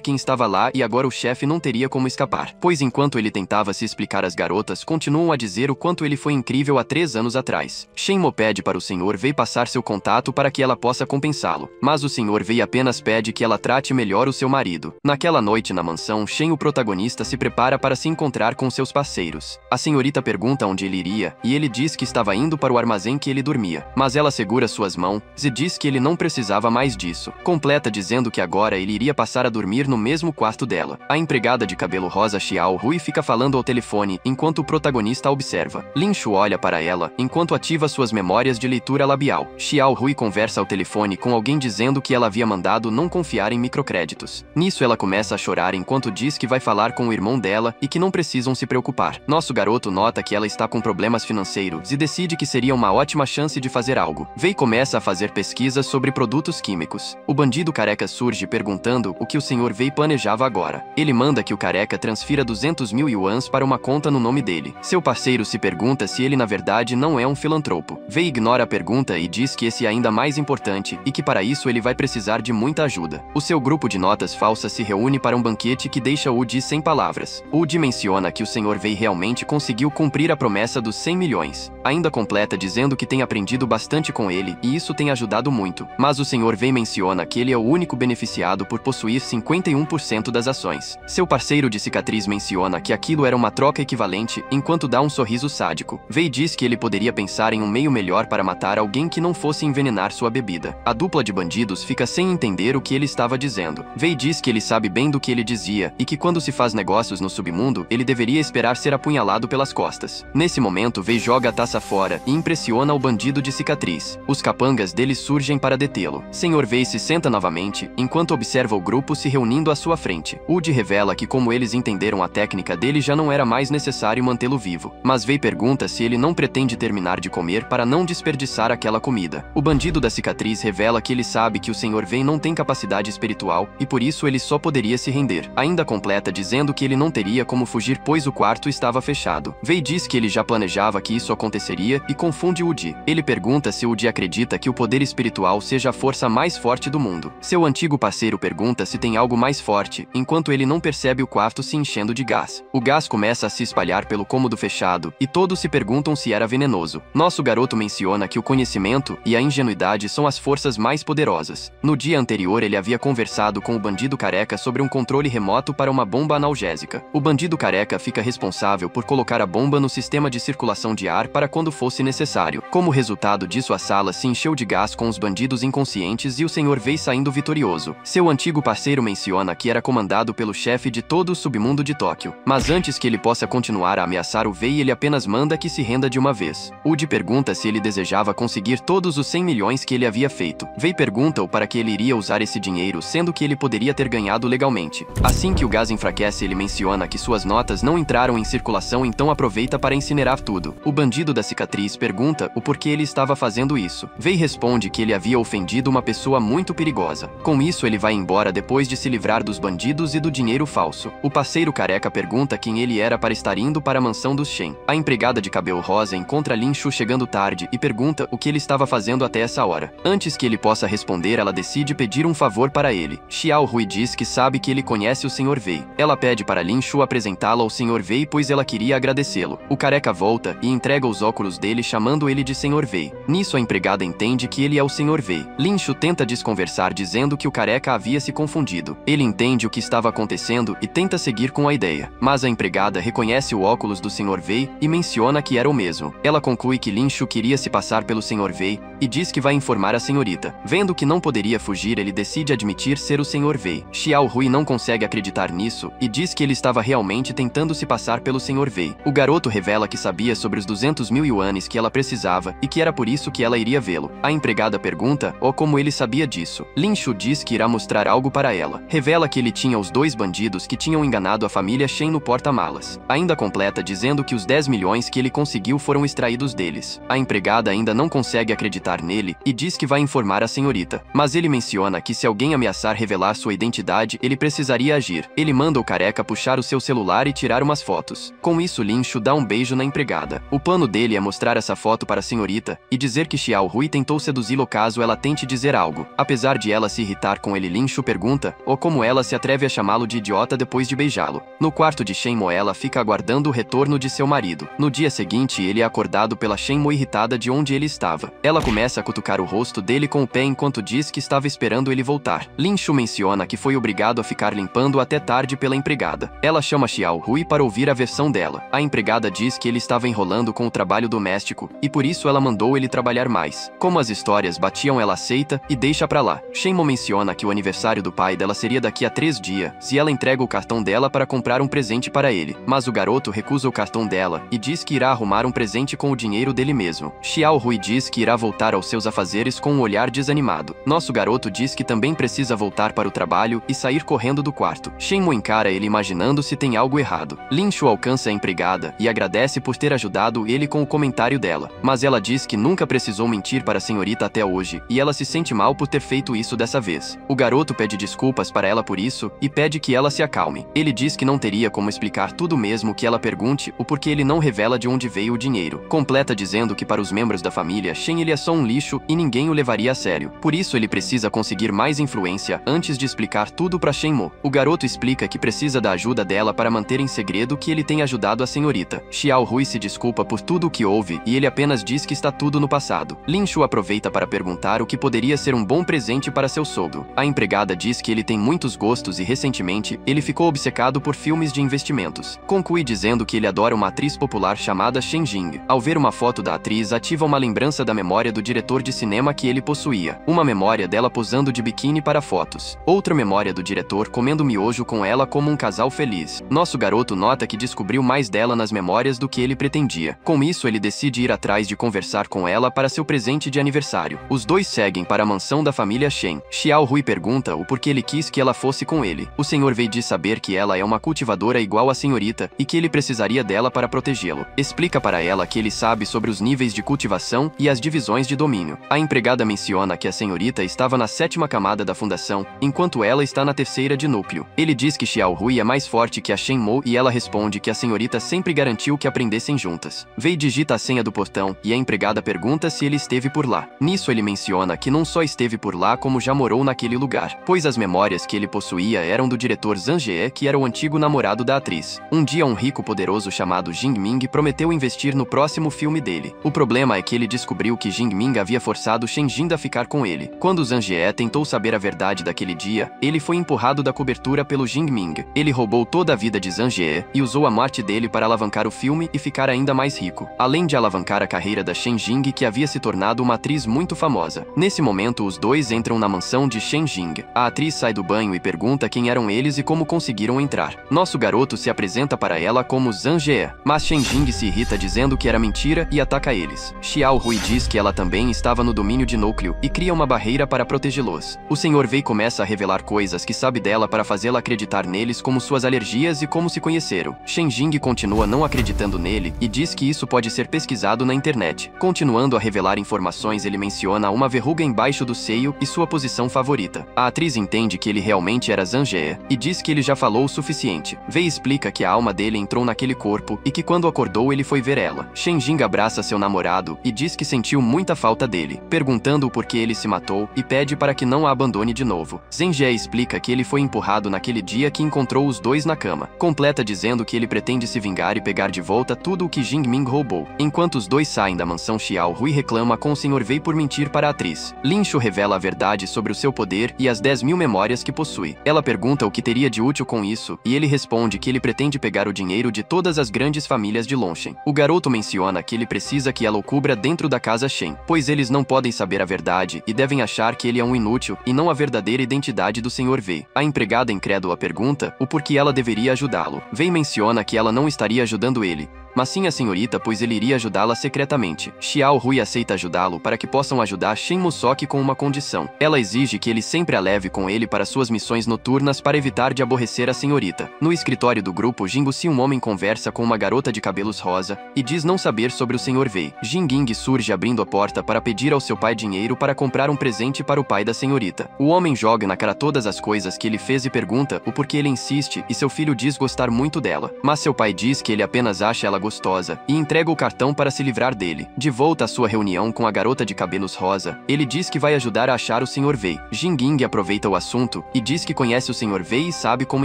quem estava lá e agora o chefe não teria como escapar. Pois enquanto ele tentava se explicar, as garotas continuam a dizer o quanto ele foi incrível há 3 anos atrás. Shenmo pede para o Sr. Wei passar seu contato para que ela possa compensá-lo. Mas o Sr. Wei apenas pede que ela trate melhor o seu marido. Naquela noite na mansão, Shen, o protagonista, se prepara para se encontrar com seus parceiros. A senhorita pergunta onde ele iria, e ele diz que estava indo para o armazém que ele dormia. Mas ela segura suas mãos e diz que ele não precisava mais disso. Completa dizendo que agora ele iria passar a dormir no mesmo quarto dela. A empregada de cabelo rosa Xiao Rui fica falando ao telefone enquanto o protagonista a observa. Lin Shu olha para ela enquanto ativa suas memórias de leitura labial. Xiao Rui conversa ao telefone com alguém dizendo que ela havia mandado não confiar em microcréditos. Nisso ela começa a chorar enquanto diz que vai falar com o irmão dela e que não precisam se preocupar. Nosso garoto nota que ela está com problemas financeiros e decide que seria uma ótima chance de fazer algo. Wei começa a fazer pesquisas sobre produtos químicos. O bandido careca surge perguntando o que o Sr. Wei planejava agora. Ele manda que o careca transfira 200 mil yuans para uma conta no nome dele. Seu parceiro se pergunta se ele na verdade não é um filantropo. Wei ignora a pergunta e diz que esse é ainda mais importante e que para isso ele vai precisar de muita ajuda. O seu grupo de notas falsas se reúne para um banquete que deixa Woody sem palavras. Woody menciona que o Sr. Wei realmente conseguiu cumprir a promessa dos 100 milhões. Ainda completa dizendo que tem aprendido bastante com ele e isso tem ajudado muito. Mas o Sr. Wei menciona que ele é o único beneficiado por possuir 51% das ações. Seu parceiro de cicatriz menciona que aquilo era uma troca equivalente enquanto dá um sorriso sádico. Wei diz que ele poderia pensar em um meio melhor para matar alguém que não fosse envenenar sua bebida. A dupla de bandidos fica sem entender o que ele estava dizendo. Wei diz que ele sabe bem do que ele dizia e que quando se faz negócios no submundo, ele deveria esperar ser apunhalado pelas costas. Nesse momento, Wei joga a taça fora e impressiona o bandido de cicatriz. Os capangas dele surgem para detê-lo. Sr. Wei se senta novamente enquanto observa o grupo se reunindo à sua frente. Woody revela que como eles entenderam a técnica dele, já não era mais necessário mantê-lo vivo. Mas Wei pergunta se ele não pretende terminar de comer para não desperdiçar aquela comida. O bandido da cicatriz revela que ele sabe que o Sr. Wei não tem capacidade espiritual e por isso ele só poderia se render. Ainda completa dizendo que ele não teria como fugir pois o quarto estava fechado. Wei diz que ele já planejava que isso aconteceria e confunde Woody. Ele pergunta se Woody acredita que o poder espiritual seja a força mais forte do mundo. Seu antigo parceiro pergunta se tem algo mais forte, enquanto ele não percebe o quarto se enchendo de gás. O gás começa a se espalhar pelo cômodo fechado e todos se perguntam se era venenoso. Nosso garoto menciona que o conhecimento e a ingenuidade são as forças mais poderosas. No dia anterior ele havia conversado com o bandido careca sobre um controle remoto para uma bomba analgésica. O bandido careca fica responsável por colocar a bomba no sistema de circulação de ar para quando fosse necessário. Como resultado disso, a sala se encheu de gás com os bandidos inconscientes e o Sr. Wei saindo vitorioso. Seu antigo parceiro menciona que era comandado pelo chefe de todo o submundo de Tóquio. Mas antes que ele possa continuar a ameaçar o Wei, ele apenas manda que se renda de uma vez. Woody pergunta se ele desejava conseguir todos os 100 milhões que ele havia feito. Wei pergunta-o para que ele iria usar esse dinheiro, sendo que ele poderia ter ganhado legalmente. Assim que o gás enfraquece, ele menciona que suas notas não entraram em circulação, então aproveita para incinerar tudo. O bandido da cicatriz pergunta o porquê ele estava fazendo isso. Wei responde que ele havia ofendido uma pessoa muito perigosa. Com isso, ele vai embora depois de se livrar dos bandidos e do dinheiro falso. O parceiro careca pergunta quem ele era para estar indo para a mansão dos Shen. A empregada de cabelo rosa encontra Lin Shu chegando tarde e pergunta o que ele estava fazendo até essa hora. Antes que ele possa responder, ela decide pedir um favor para ele. Xiao Rui diz que sabe que ele conhece o Sr. Wei. Ela pede para Lin Shu apresentá-lo ao Sr. Wei, pois ela queria agradecê-lo. O careca volta e entrega os óculos dele, chamando ele de Sr. Wei. Nisso, a empregada entende que ele é o Sr. Wei. Lin Shu tenta desconversar dizendo que o careca havia se confundido. Ele entende o que estava acontecendo e tenta seguir com a ideia. Mas a empregada reconhece o óculos do Sr. Wei e menciona que era o mesmo. Ela conclui que Lin Shu queria se passar pelo Sr. Wei e diz que vai informar a senhorita. Vendo que não poderia fugir, ele decide admitir ser o Sr. Wei. Xiao Rui não consegue acreditar nisso e diz que ele estava realmente tentando se passar passar pelo Sr. Wei. O garoto revela que sabia sobre os 200 mil yuanes que ela precisava e que era por isso que ela iria vê-lo. A empregada pergunta, como ele sabia disso. Lin Shu diz que irá mostrar algo para ela. Revela que ele tinha os 2 bandidos que tinham enganado a família Shen no porta-malas. Ainda completa dizendo que os 10 milhões que ele conseguiu foram extraídos deles. A empregada ainda não consegue acreditar nele e diz que vai informar a senhorita. Mas ele menciona que se alguém ameaçar revelar sua identidade, ele precisaria agir. Ele manda o careca puxar o seu celular e tirar umas fotos. Com isso, Lin Shu dá um beijo na empregada. O plano dele é mostrar essa foto para a senhorita e dizer que Xiao Hui tentou seduzi-lo caso ela tente dizer algo. Apesar de ela se irritar com ele, Lin Shu pergunta como ela se atreve a chamá-lo de idiota depois de beijá-lo. No quarto de Shen Mo, ela fica aguardando o retorno de seu marido. No dia seguinte, ele é acordado pela Shen Mo irritada de onde ele estava. Ela começa a cutucar o rosto dele com o pé enquanto diz que estava esperando ele voltar. Lin Shu menciona que foi obrigado a ficar limpando até tarde pela empregada. Ela chama Xiao Hui para ouvir a versão dela. A empregada diz que ele estava enrolando com o trabalho doméstico e por isso ela mandou ele trabalhar mais. Como as histórias batiam, ela aceita e deixa pra lá. Shen Mo menciona que o aniversário do pai dela seria daqui a 3 dias e ela entrega o cartão dela para comprar um presente para ele. Mas o garoto recusa o cartão dela e diz que irá arrumar um presente com o dinheiro dele mesmo. Xiao Hui diz que irá voltar aos seus afazeres com um olhar desanimado. Nosso garoto diz que também precisa voltar para o trabalho e sair correndo do quarto. Shen Mo encara ele imaginando se tem algo errado. Lin Shu alcança a empregada e agradece por ter ajudado ele com o comentário dela. Mas ela diz que nunca precisou mentir para a senhorita até hoje e ela se sente mal por ter feito isso dessa vez. O garoto pede desculpas para ela por isso e pede que ela se acalme. Ele diz que não teria como explicar tudo mesmo que ela pergunte o porquê ele não revela de onde veio o dinheiro. Completa dizendo que para os membros da família Shen ele é só um lixo e ninguém o levaria a sério. Por isso ele precisa conseguir mais influência antes de explicar tudo para Shen Mo. O garoto explica que precisa da ajuda dela para manter em segredo que ele tem ajudado a senhorita. Xiao Hui se desculpa por tudo o que houve e ele apenas diz que está tudo no passado. Lin Shu aproveita para perguntar o que poderia ser um bom presente para seu sogro. A empregada diz que ele tem muitos gostos e recentemente ele ficou obcecado por filmes de investimentos. Conclui dizendo que ele adora uma atriz popular chamada Shen Jing. Ao ver uma foto da atriz, ativa uma lembrança da memória do diretor de cinema que ele possuía. Uma memória dela posando de biquíni para fotos. Outra memória do diretor comendo miojo com ela como um casal feliz. Nosso garoto nota que descobriu mais dela nas memórias do que ele pretendia. Com isso, ele decide ir atrás de conversar com ela para seu presente de aniversário. Os dois seguem para a mansão da família Shen. Xiao Hui pergunta o porquê ele quis que ela fosse com ele. O Sr. Wei diz saber que ela é uma cultivadora igual à senhorita e que ele precisaria dela para protegê-lo. Explica para ela que ele sabe sobre os níveis de cultivação e as divisões de domínio. A empregada menciona que a senhorita estava na 7ª camada da fundação, enquanto ela está na 3ª de núcleo. Ele diz que Xiao Hui é mais forte que a Shen Mo e ela responde que a senhorita sempre garantiu que aprendessem juntas. Wei digita a senha do portão e a empregada pergunta se ele esteve por lá. Nisso ele menciona que não só esteve por lá como já morou naquele lugar, pois as memórias que ele possuía eram do diretor Zhang Jie, que era o antigo namorado da atriz. Um dia um rico poderoso chamado Jing Ming prometeu investir no próximo filme dele. O problema é que ele descobriu que Jing Ming havia forçado Shen Jing a ficar com ele. Quando Zhang Jie tentou saber a verdade daquele dia, ele foi empurrado da cobertura pelo Jing Ming. Ele roubou toda a vida de Zhang Jie e usou a morte dele para alavancar o filme e ficar ainda mais rico, além de alavancar a carreira da Shen Jing, que havia se tornado uma atriz muito famosa. Nesse momento, os dois entram na mansão de Shen Jing. A atriz sai do banho e pergunta quem eram eles e como conseguiram entrar. Nosso garoto se apresenta para ela como Zhang Jie, mas Shen Jing se irrita dizendo que era mentira e ataca eles. Xiao Hui diz que ela também estava no domínio de núcleo e cria uma barreira para protegê-los. O Sr. Wei começa a revelar coisas que sabe dela para fazê-la acreditar neles, como suas alergias e como se conheceram. Shen Jing continua não acreditando nele e diz que isso pode ser pesquisado na internet. Continuando a revelar informações, ele menciona uma verruga embaixo do seio e sua posição favorita. A atriz entende que ele realmente era Zhang Jie e diz que ele já falou o suficiente. Wei explica que a alma dele entrou naquele corpo e que quando acordou ele foi ver ela. Shen Jing abraça seu namorado e diz que sentiu muita falta dele, perguntando o porquê ele se matou e pede para que não a abandone de novo. Zhang Jie explica que ele foi empurrado naquele dia que encontrou os dois na cama. Completa dizendo que ele pretende se vingar e pegar de volta tudo o que Jing Ming roubou. Enquanto os dois saem da mansão, Xiao Hui reclama com o Sr. Wei por mentir para a atriz. Lin Shu revela a verdade sobre o seu poder e as 10.000 memórias que possui. Ela pergunta o que teria de útil com isso e ele responde que ele pretende pegar o dinheiro de todas as grandes famílias de Longshen. O garoto menciona que ele precisa que ela o cubra dentro da casa Shen, pois eles não podem saber a verdade e devem achar que ele é um inútil e não a verdadeira identidade do Sr. Wei. A empregada incrédula pergunta o porquê ela deveria ajudá-lo. Wei menciona menciona que ela não estaria ajudando ele, mas sim a senhorita, pois ele iria ajudá-la secretamente. Xiao Hui aceita ajudá-lo para que possam ajudar Shen Musoki com uma condição. Ela exige que ele sempre a leve com ele para suas missões noturnas para evitar de aborrecer a senhorita. No escritório do grupo Jinggusi, um homem conversa com uma garota de cabelos rosa e diz não saber sobre o Sr. Wei. Jingying surge abrindo a porta para pedir ao seu pai dinheiro para comprar um presente para o pai da senhorita. O homem joga na cara todas as coisas que ele fez e pergunta o porquê ele insiste, e seu filho diz gostar muito dela. Mas seu pai diz que ele apenas acha ela gostosa e entrega o cartão para se livrar dele. De volta à sua reunião com a garota de cabelos rosa, ele diz que vai ajudar a achar o Sr. Wei. Jingying aproveita o assunto e diz que conhece o Sr. Wei e sabe como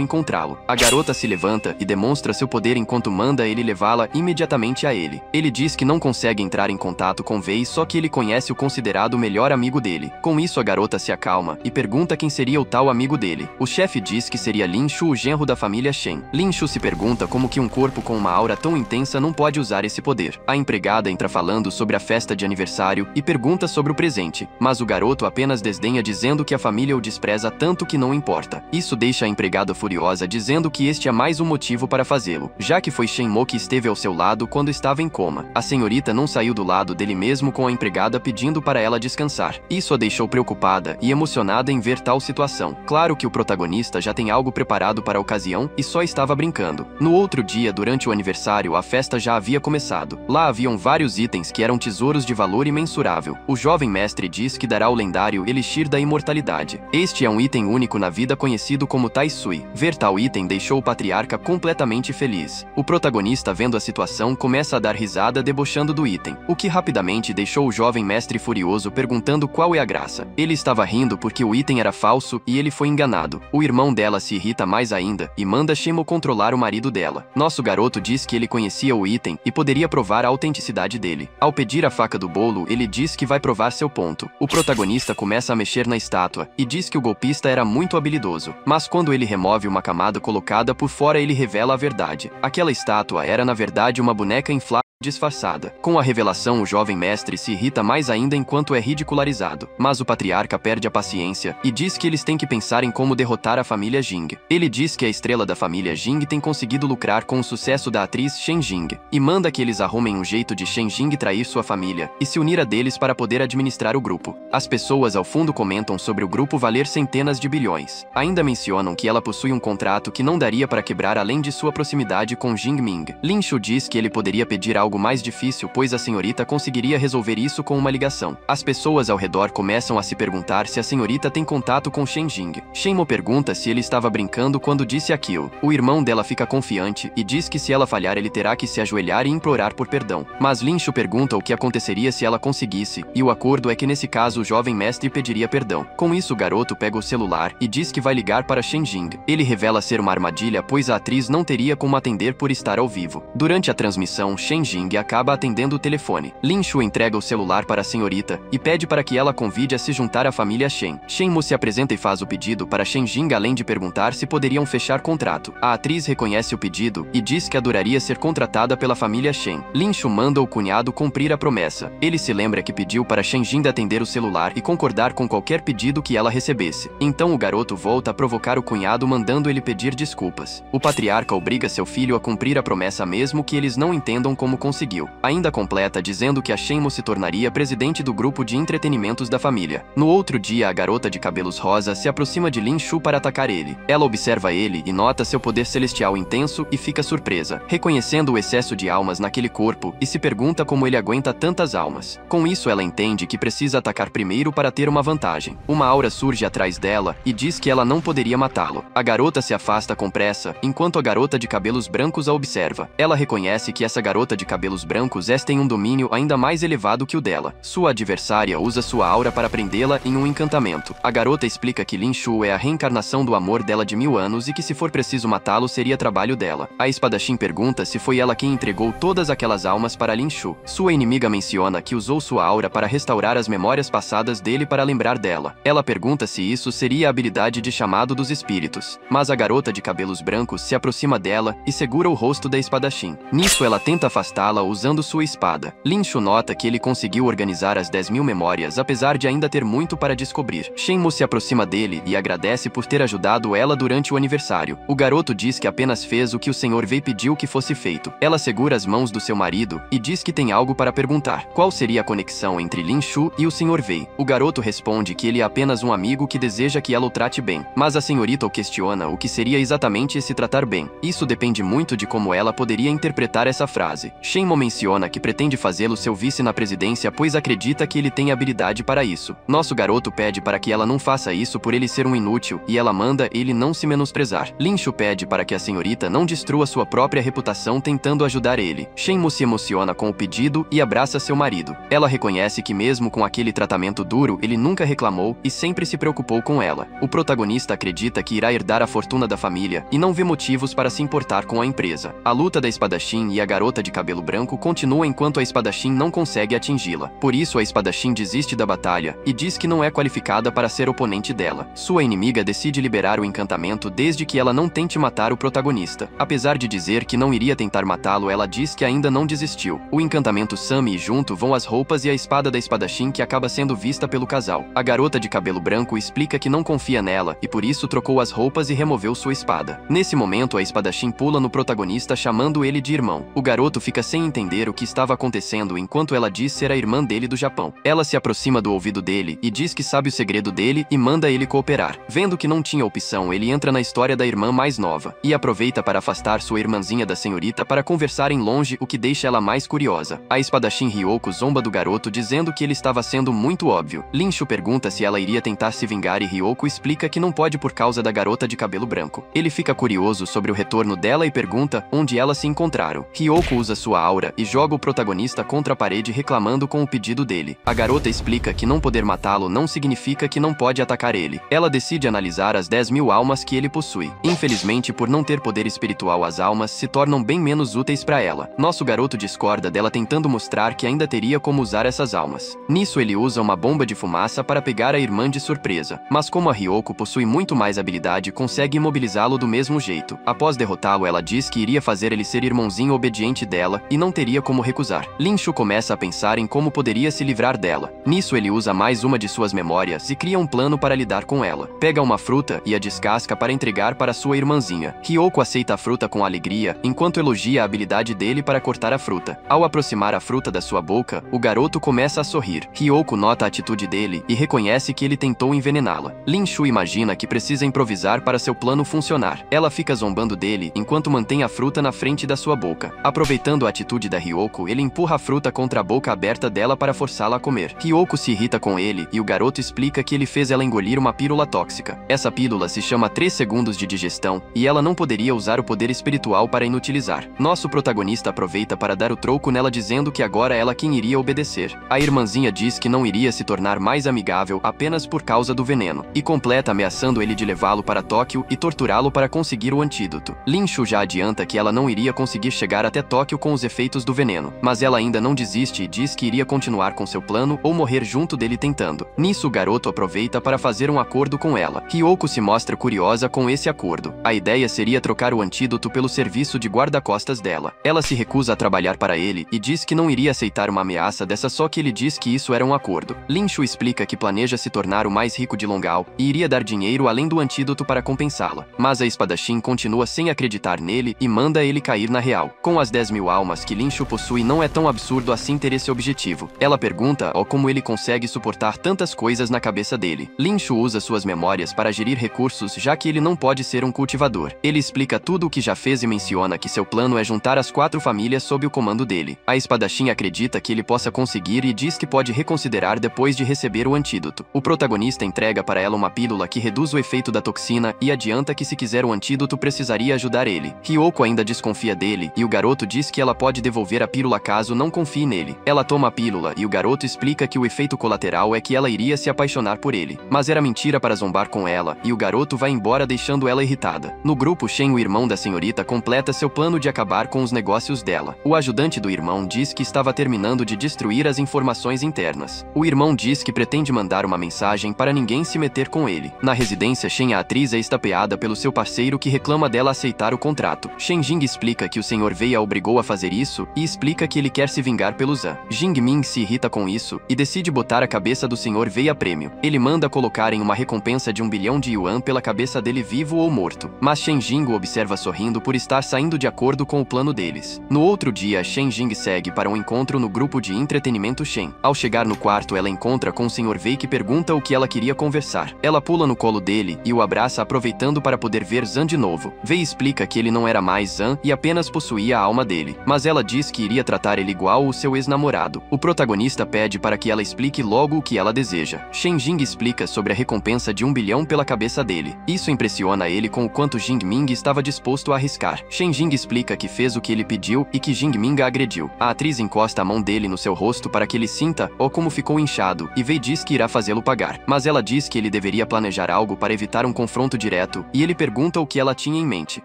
encontrá-lo. A garota se levanta e demonstra seu poder enquanto manda ele levá-la imediatamente a ele. Ele diz que não consegue entrar em contato com Wei, só que ele conhece o considerado melhor amigo dele. Com isso, a garota se acalma e pergunta quem seria o tal amigo dele. O chefe diz que seria Lin Shu, o genro da família Shen. Lin Shu se pergunta como que um corpo com uma aura tão intensa não pode usar esse poder. A empregada entra falando sobre a festa de aniversário e pergunta sobre o presente, mas o garoto apenas desdenha, dizendo que a família o despreza tanto que não importa. Isso deixa a empregada furiosa, dizendo que este é mais um motivo para fazê-lo, já que foi Shenmo que esteve ao seu lado quando estava em coma. A senhorita não saiu do lado dele mesmo com a empregada pedindo para ela descansar. Isso a deixou preocupada e emocionada em ver tal situação. Claro que o protagonista já tem algo preparado para a ocasião e só estava brincando. No outro dia, durante o aniversário, a festa já havia começado. Lá haviam vários itens que eram tesouros de valor imensurável. O jovem mestre diz que dará o lendário Elixir da Imortalidade. Este é um item único na vida, conhecido como Tai Sui. Ver tal item deixou o patriarca completamente feliz. O protagonista, vendo a situação, começa a dar risada debochando do item, o que rapidamente deixou o jovem mestre furioso, perguntando qual é a graça. Ele estava rindo porque o item era falso e ele foi enganado. O irmão dela se irrita mais ainda e manda Shemo controlar o marido dela. Nosso garoto diz que ele conhecia o item e poderia provar a autenticidade dele. Ao pedir a faca do bolo, ele diz que vai provar seu ponto. O protagonista começa a mexer na estátua e diz que o golpista era muito habilidoso. Mas quando ele remove uma camada colocada por fora, ele revela a verdade. Aquela estátua era na verdade uma boneca inflável disfarçada. Com a revelação, o jovem mestre se irrita mais ainda enquanto é ridicularizado. Mas o patriarca perde a paciência e diz que eles têm que pensar em como derrotar a família Jing. Ele diz que a estrela da família Jing tem conseguido lucrar com o sucesso da atriz Shen Jing e manda que eles arrumem um jeito de Shen Jing trair sua família e se unir a deles para poder administrar o grupo. As pessoas ao fundo comentam sobre o grupo valer centenas de bilhões. Ainda mencionam que ela possui um contrato que não daria para quebrar, além de sua proximidade com Jing Ming. Lin Shu diz que ele poderia pedir algo mais difícil, pois a senhorita conseguiria resolver isso com uma ligação. As pessoas ao redor começam a se perguntar se a senhorita tem contato com Shen Jing. Shenmo pergunta se ele estava brincando quando disse aquilo. O irmão dela fica confiante e diz que se ela falhar ele terá que se ajoelhar e implorar por perdão. Mas Lin Shu pergunta o que aconteceria se ela conseguisse, e o acordo é que nesse caso o jovem mestre pediria perdão. Com isso, o garoto pega o celular e diz que vai ligar para Shen Jing. Ele revela ser uma armadilha, pois a atriz não teria como atender por estar ao vivo. Durante a transmissão, Shen Jing acaba atendendo o telefone. Lin Shu entrega o celular para a senhorita e pede para que ela convide a se juntar à família Shen. Shenmo se apresenta e faz o pedido para Shen Jing, além de perguntar se poderiam fechar contrato. A atriz reconhece o pedido e diz que adoraria ser contratada pela família Shen. Lin Shu manda o cunhado cumprir a promessa. Ele se lembra que pediu para Shen Jing atender o celular e concordar com qualquer pedido que ela recebesse. Então o garoto volta a provocar o cunhado, mandando ele pedir desculpas. O patriarca obriga seu filho a cumprir a promessa mesmo que eles não entendam como conseguiu. Ainda completa dizendo que a Shenmo se tornaria presidente do grupo de entretenimentos da família. No outro dia, a garota de cabelos rosa se aproxima de Lin Shu para atacar ele. Ela observa ele e nota seu poder celestial intenso e fica surpresa, reconhecendo o excesso de almas naquele corpo e se pergunta como ele aguenta tantas almas. Com isso, ela entende que precisa atacar primeiro para ter uma vantagem. Uma aura surge atrás dela e diz que ela não poderia matá-lo. A garota se afasta com pressa, enquanto a garota de cabelos brancos a observa. Ela reconhece que essa garota de cabelos brancos tem um domínio ainda mais elevado que o dela. Sua adversária usa sua aura para prendê-la em um encantamento. A garota explica que Lin Shu é a reencarnação do amor dela de 1000 anos e que se for preciso matá-lo seria trabalho dela. A espadachim pergunta se foi ela quem entregou todas aquelas almas para Lin Shu. Sua inimiga menciona que usou sua aura para restaurar as memórias passadas dele para lembrar dela. Ela pergunta se isso seria a habilidade de chamado dos espíritos. Mas a garota de cabelos brancos se aproxima dela e segura o rosto da espadachim. Nisso ela tenta afastá-la matá-la usando sua espada. Lin Shu nota que ele conseguiu organizar as 10.000 memórias apesar de ainda ter muito para descobrir. Shenmue se aproxima dele e agradece por ter ajudado ela durante o aniversário. O garoto diz que apenas fez o que o Sr. Wei pediu que fosse feito. Ela segura as mãos do seu marido e diz que tem algo para perguntar. Qual seria a conexão entre Lin Shu e o Sr. Wei? O garoto responde que ele é apenas um amigo que deseja que ela o trate bem. Mas a senhorita o questiona o que seria exatamente se tratar bem. Isso depende muito de como ela poderia interpretar essa frase. Shenmue menciona que pretende fazê-lo seu vice na presidência pois acredita que ele tem habilidade para isso. Nosso garoto pede para que ela não faça isso por ele ser um inútil e ela manda ele não se menosprezar. Lin Shu pede para que a senhorita não destrua sua própria reputação tentando ajudar ele. Shenmue se emociona com o pedido e abraça seu marido. Ela reconhece que mesmo com aquele tratamento duro, ele nunca reclamou e sempre se preocupou com ela. O protagonista acredita que irá herdar a fortuna da família e não vê motivos para se importar com a empresa. A luta da espadachim e a garota de cabelo branco continua enquanto a espadachim não consegue atingi-la. Por isso a espadachim desiste da batalha e diz que não é qualificada para ser oponente dela. Sua inimiga decide liberar o encantamento desde que ela não tente matar o protagonista. Apesar de dizer que não iria tentar matá-lo, ela diz que ainda não desistiu. O encantamento some e junto vão as roupas e a espada da espadachim que acaba sendo vista pelo casal. A garota de cabelo branco explica que não confia nela e por isso trocou as roupas e removeu sua espada. Nesse momento a espadachim pula no protagonista chamando ele de irmão. O garoto fica sem entender o que estava acontecendo enquanto ela diz ser a irmã dele do Japão. Ela se aproxima do ouvido dele e diz que sabe o segredo dele e manda ele cooperar. Vendo que não tinha opção, ele entra na história da irmã mais nova e aproveita para afastar sua irmãzinha da senhorita para conversarem longe, o que deixa ela mais curiosa. A espadachim Ryoko zomba do garoto dizendo que ele estava sendo muito óbvio. Lin Shu pergunta se ela iria tentar se vingar e Ryoko explica que não pode por causa da garota de cabelo branco. Ele fica curioso sobre o retorno dela e pergunta onde elas se encontraram. Ryoko usa sua aura e joga o protagonista contra a parede reclamando com o pedido dele. A garota explica que não poder matá-lo não significa que não pode atacar ele. Ela decide analisar as 10.000 almas que ele possui. Infelizmente, por não ter poder espiritual, as almas se tornam bem menos úteis para ela. Nosso garoto discorda dela tentando mostrar que ainda teria como usar essas almas. Nisso ele usa uma bomba de fumaça para pegar a irmã de surpresa. Mas como a Ryoko possui muito mais habilidade, consegue imobilizá-lo do mesmo jeito. Após derrotá-lo, ela diz que iria fazer ele ser irmãozinho obediente dela e não teria como recusar. Lin Shu começa a pensar em como poderia se livrar dela. Nisso ele usa mais uma de suas memórias e cria um plano para lidar com ela. Pega uma fruta e a descasca para entregar para sua irmãzinha. Ryoko aceita a fruta com alegria, enquanto elogia a habilidade dele para cortar a fruta. Ao aproximar a fruta da sua boca, o garoto começa a sorrir. Ryoko nota a atitude dele e reconhece que ele tentou envenená-la. Lin Shu imagina que precisa improvisar para seu plano funcionar. Ela fica zombando dele enquanto mantém a fruta na frente da sua boca. Aproveitando a atitude da Ryoko, ele empurra a fruta contra a boca aberta dela para forçá-la a comer. Ryoko se irrita com ele e o garoto explica que ele fez ela engolir uma pílula tóxica. Essa pílula se chama 3 segundos de digestão e ela não poderia usar o poder espiritual para inutilizar. Nosso protagonista aproveita para dar o troco nela dizendo que agora ela quem iria obedecer. A irmãzinha diz que não iria se tornar mais amigável apenas por causa do veneno e completa ameaçando ele de levá-lo para Tóquio e torturá-lo para conseguir o antídoto. Lin Shu já adianta que ela não iria conseguir chegar até Tóquio com os efeitos do veneno, mas ela ainda não desiste e diz que iria continuar com seu plano ou morrer junto dele tentando. Nisso o garoto aproveita para fazer um acordo com ela. Ryoko se mostra curiosa com esse acordo. A ideia seria trocar o antídoto pelo serviço de guarda-costas dela. Ela se recusa a trabalhar para ele e diz que não iria aceitar uma ameaça dessa, só que ele diz que isso era um acordo. Lin Shu explica que planeja se tornar o mais rico de Longal e iria dar dinheiro além do antídoto para compensá-la. Mas a espadachim continua sem acreditar nele e manda ele cair na real. Com as 10.000 almas que Lin Shu possui, não é tão absurdo assim ter esse objetivo. Ela pergunta como ele consegue suportar tantas coisas na cabeça dele. Lin Shu usa suas memórias para gerir recursos, já que ele não pode ser um cultivador. Ele explica tudo o que já fez e menciona que seu plano é juntar as 4 famílias sob o comando dele. A espadachim acredita que ele possa conseguir e diz que pode reconsiderar depois de receber o antídoto. O protagonista entrega para ela uma pílula que reduz o efeito da toxina e adianta que se quiser o antídoto precisaria ajudar ele. Ryoko ainda desconfia dele e o garoto diz que ela pode devolver a pílula caso não confie nele. Ela toma a pílula e o garoto explica que o efeito colateral é que ela iria se apaixonar por ele. Mas era mentira para zombar com ela e o garoto vai embora deixando ela irritada. No grupo, Shen, o irmão da senhorita, completa seu plano de acabar com os negócios dela. O ajudante do irmão diz que estava terminando de destruir as informações internas. O irmão diz que pretende mandar uma mensagem para ninguém se meter com ele. Na residência, Shen, a atriz, é estapeada pelo seu parceiro que reclama dela aceitar o contrato. Shen Jing explica que o Sr. Wei a obrigou a fazer isso e explica que ele quer se vingar pelo Zhan. Jingming se irrita com isso e decide botar a cabeça do Sr. Wei a prêmio. Ele manda colocarem uma recompensa de 1 bilhão de yuan pela cabeça dele vivo ou morto. Mas Shen Jing o observa sorrindo por estar saindo de acordo com o plano deles. No outro dia, Shen Jing segue para um encontro no grupo de entretenimento Shen. Ao chegar no quarto, ela encontra com o Sr. Wei que pergunta o que ela queria conversar. Ela pula no colo dele e o abraça aproveitando para poder ver Zhan de novo. Wei explica que ele não era mais Zhan e apenas possuía a alma dele. Mas ela diz que iria tratar ele igual o seu ex-namorado. O protagonista pede para que ela explique logo o que ela deseja. Shen Jing explica sobre a recompensa de 1 bilhão pela cabeça dele. Isso impressiona ele com o quanto Jingming estava disposto a arriscar. Shen Jing explica que fez o que ele pediu e que Jingming a agrediu. A atriz encosta a mão dele no seu rosto para que ele sinta como ficou inchado e Wei diz que irá fazê-lo pagar. Mas ela diz que ele deveria planejar algo para evitar um confronto direto e ele pergunta o que ela tinha em mente.